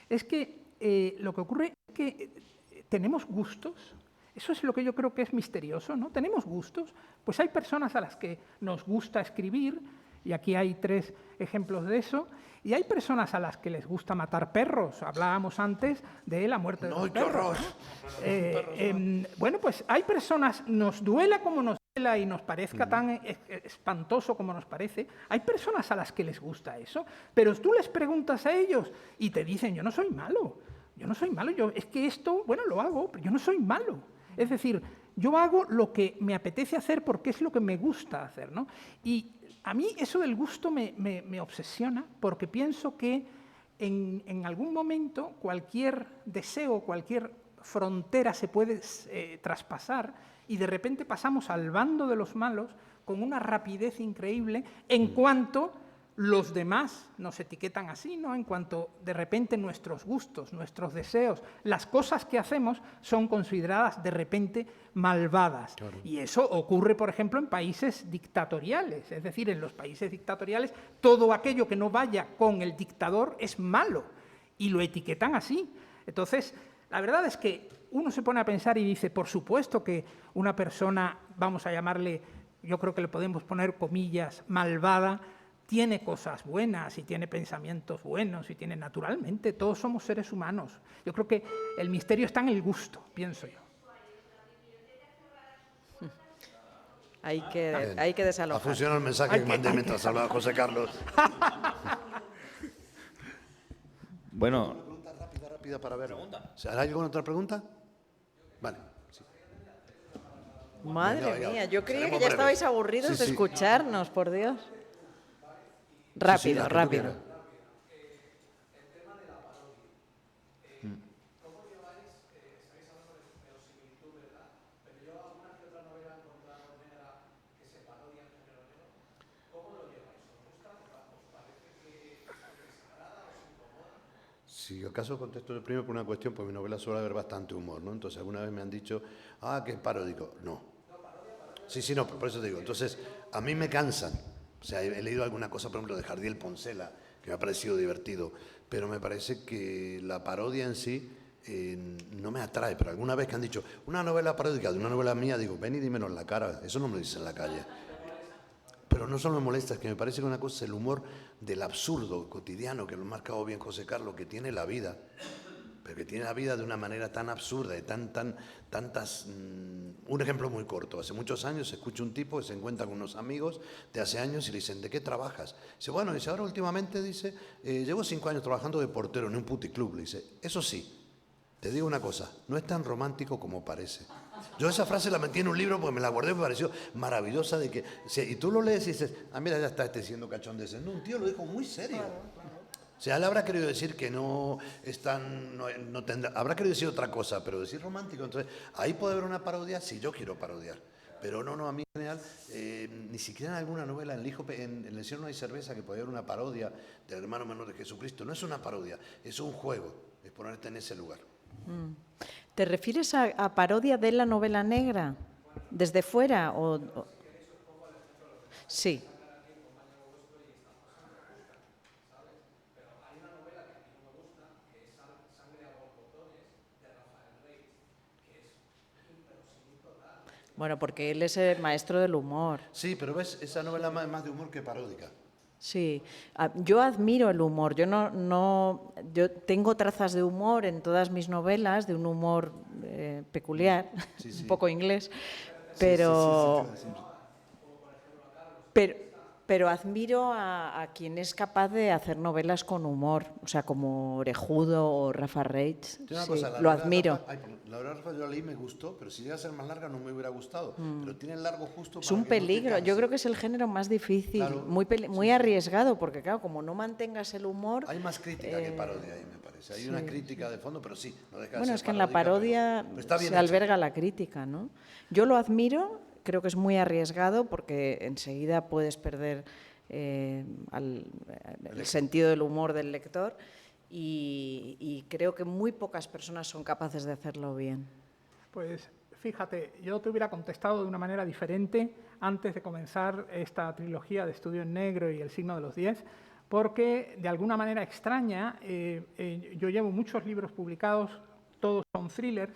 es que lo que ocurre es que tenemos gustos. Eso es lo que yo creo que es misterioso, ¿no? Tenemos gustos. Pues hay personas a las que nos gusta escribir, y aquí hay 3 ejemplos de eso, y hay personas a las que les gusta matar perros. Hablábamos antes de la muerte de los perros, ¿no? Bueno, pues hay personas, nos duela como nos duela y nos parezca tan espantoso como nos parece, hay personas a las que les gusta eso, pero tú les preguntas a ellos y te dicen, yo no soy malo, es que esto, bueno, lo hago, pero yo no soy malo. Es decir, yo hago lo que me apetece hacer porque es lo que me gusta hacer, ¿no? Y a mí eso del gusto me obsesiona, porque pienso que en algún momento cualquier deseo, cualquier frontera se puede traspasar y de repente pasamos al bando de los malos con una rapidez increíble en cuanto los demás nos etiquetan así, ¿no? En cuanto de repente nuestros gustos, nuestros deseos, las cosas que hacemos son consideradas de repente malvadas. Claro. Y eso ocurre, por ejemplo, en países dictatoriales. Es decir, en los países dictatoriales todo aquello que no vaya con el dictador es malo y lo etiquetan así. Entonces, la verdad es que uno se pone a pensar y dice, por supuesto que una persona, vamos a llamarle, yo creo que le podemos poner comillas, malvada, tiene cosas buenas y tiene pensamientos buenos y tiene, naturalmente, todos somos seres humanos. Yo creo que el misterio está en el gusto, pienso yo. Hay que desalojar. Ha funcionado el mensaje que mandé mientras hablaba José Carlos. Bueno. Una pregunta rápida para ver. ¿Hay alguna otra pregunta? Vale. Sí. Madre mía, yo creía que ya estabais aburridos de escucharnos, por Dios. Rápido, rápido. El tema de la parodia. ¿Cómo lleváis? Estáis hablando de verosimilitud, ¿verdad? Pero yo alguna que otra novela he encontrado negra que se parodia en género negro. ¿Cómo lo lleváis? ¿Os gusta? ¿Os parece que desagrada? ¿Os incomoda? Si acaso contesto yo primero por una cuestión, pues mi novela suele haber bastante humor, ¿no? Entonces alguna vez me han dicho, que es paródico. No. Sí, no, por eso te digo. Entonces, a mí me cansan. O sea, he leído alguna cosa, por ejemplo, de Jardiel Poncela, que me ha parecido divertido, pero me parece que la parodia en sí no me atrae. Pero alguna vez que han dicho, una novela paródica de una novela mía, digo, ven y dímelo en la cara, eso no me lo dicen en la calle. Pero no solo me molesta, es que me parece que una cosa es el humor del absurdo cotidiano, que lo ha marcado bien José Carlos, que tiene la vida, pero que tiene la vida de una manera tan absurda y tantas... Un ejemplo muy corto. Hace muchos años se escucha un tipo que se encuentra con unos amigos de hace años y le dicen, ¿de qué trabajas? Dice, bueno, dice, ahora últimamente, dice, llevo 5 años trabajando de portero en un puticlub. Le dice, eso sí, te digo una cosa, no es tan romántico como parece. Yo esa frase la metí en un libro porque me la guardé y me pareció maravillosa de que... Y tú lo lees y dices, mira, ya está siendo cachón de ese. No, un tío lo dijo muy serio. Claro. sea, él habrá querido decir que no están, no tendrá, habrá querido decir otra cosa, pero decir romántico, entonces, ahí puede haber una parodia si yo quiero parodiar. Pero no, a mí en general, ni siquiera en alguna novela, en El cielo no hay cerveza, que puede haber una parodia del hermano menor de Jesucristo. No es una parodia, es un juego, es ponerte en ese lugar. ¿Te refieres a parodia de la novela negra? ¿Desde fuera? Sí. Bueno, porque él es el maestro del humor. Sí, pero ves, esa novela es más de humor que paródica. Sí, yo admiro el humor. Yo tengo trazas de humor en todas mis novelas, de un humor peculiar, un poco inglés, pero admiro a quien es capaz de hacer novelas con humor, o sea, como Orejudo o Rafa Reig. Lo admiro. La verdad, Rafa, yo la leí, me gustó, pero si llega a ser más larga no me hubiera gustado. Pero tiene el largo justo para Es un que no te peligro. canses. Yo creo que es el género más difícil, Claro, muy arriesgado, porque claro, como no mantengas el humor... Hay más crítica que parodia ahí, me parece. Hay una crítica de fondo, pero sí, no deja de Bueno, ser es que en la paródica, parodia pero está bien se hecho. alberga la crítica, ¿no? Yo lo admiro, creo que es muy arriesgado porque enseguida puedes perder el sentido del humor del lector y creo que muy pocas personas son capaces de hacerlo bien. Pues fíjate, yo te hubiera contestado de una manera diferente antes de comenzar esta trilogía de Estudio en Negro y El signo de los 10, porque de alguna manera extraña, yo llevo muchos libros publicados, todos son thrillers,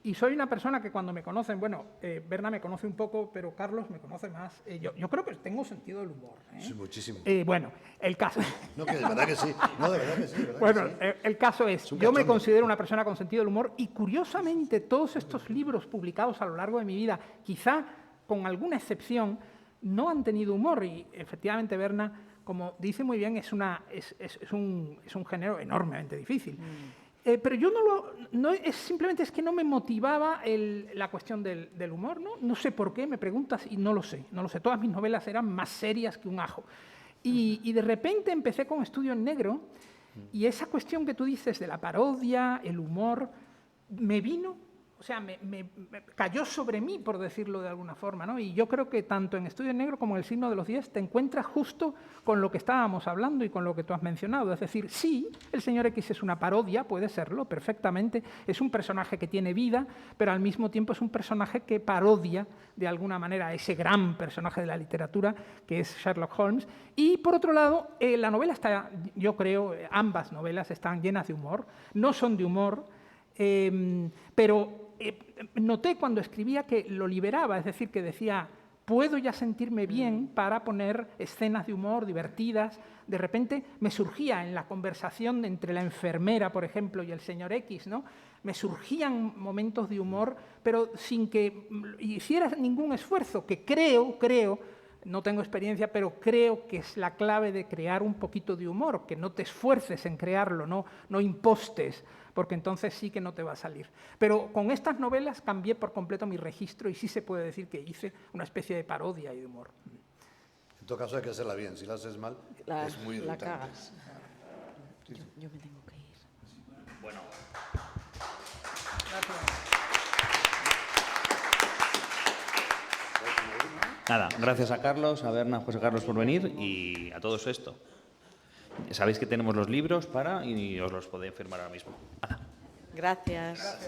y soy una persona que cuando me conocen, bueno, Berna me conoce un poco, pero Carlos me conoce más. Yo creo que tengo sentido del humor. Sí, muchísimo. Bueno, el caso... No, que de verdad que sí. No, de verdad que sí. Bueno, el caso es, un yo me cachondo. considero una persona con sentido del humor y curiosamente todos estos libros publicados a lo largo de mi vida, quizá con alguna excepción, no han tenido humor y efectivamente Berna, como dice muy bien, es un género enormemente difícil. Pero yo simplemente es que no me motivaba la cuestión del humor, ¿no? No sé por qué, me preguntas y no lo sé. Todas mis novelas eran más serias que un ajo. Y de repente empecé con Estudio en Negro y esa cuestión que tú dices de la parodia, el humor, me vino, o sea, me cayó sobre mí, por decirlo de alguna forma, ¿no? Y yo creo que tanto en Estudio en Negro como en El signo de los 10 te encuentras justo con lo que estábamos hablando y con lo que tú has mencionado. Es decir, sí, el señor X es una parodia, puede serlo perfectamente, es un personaje que tiene vida, pero al mismo tiempo es un personaje que parodia de alguna manera a ese gran personaje de la literatura que es Sherlock Holmes. Y por otro lado, la novela está, yo creo, ambas novelas están llenas de humor, no son de humor, pero noté cuando escribía que lo liberaba, es decir, que decía, puedo ya sentirme bien para poner escenas de humor divertidas. De repente me surgía en la conversación entre la enfermera, por ejemplo, y el señor X, ¿no? Me surgían momentos de humor, pero sin que hiciera ningún esfuerzo, que creo, no tengo experiencia, pero creo que es la clave de crear un poquito de humor, que no te esfuerces en crearlo, no impostes, porque entonces sí que no te va a salir. Pero con estas novelas cambié por completo mi registro y sí se puede decir que hice una especie de parodia y de humor. En todo caso hay que hacerla bien. Si la haces mal, es muy La irritante. cagas. Yo me tengo que ir. Bueno. Nada, gracias a Carlos, a Berna, a José Carlos por venir y a todos esto. Sabéis que tenemos los libros y os los podéis firmar ahora mismo. Nada. Gracias.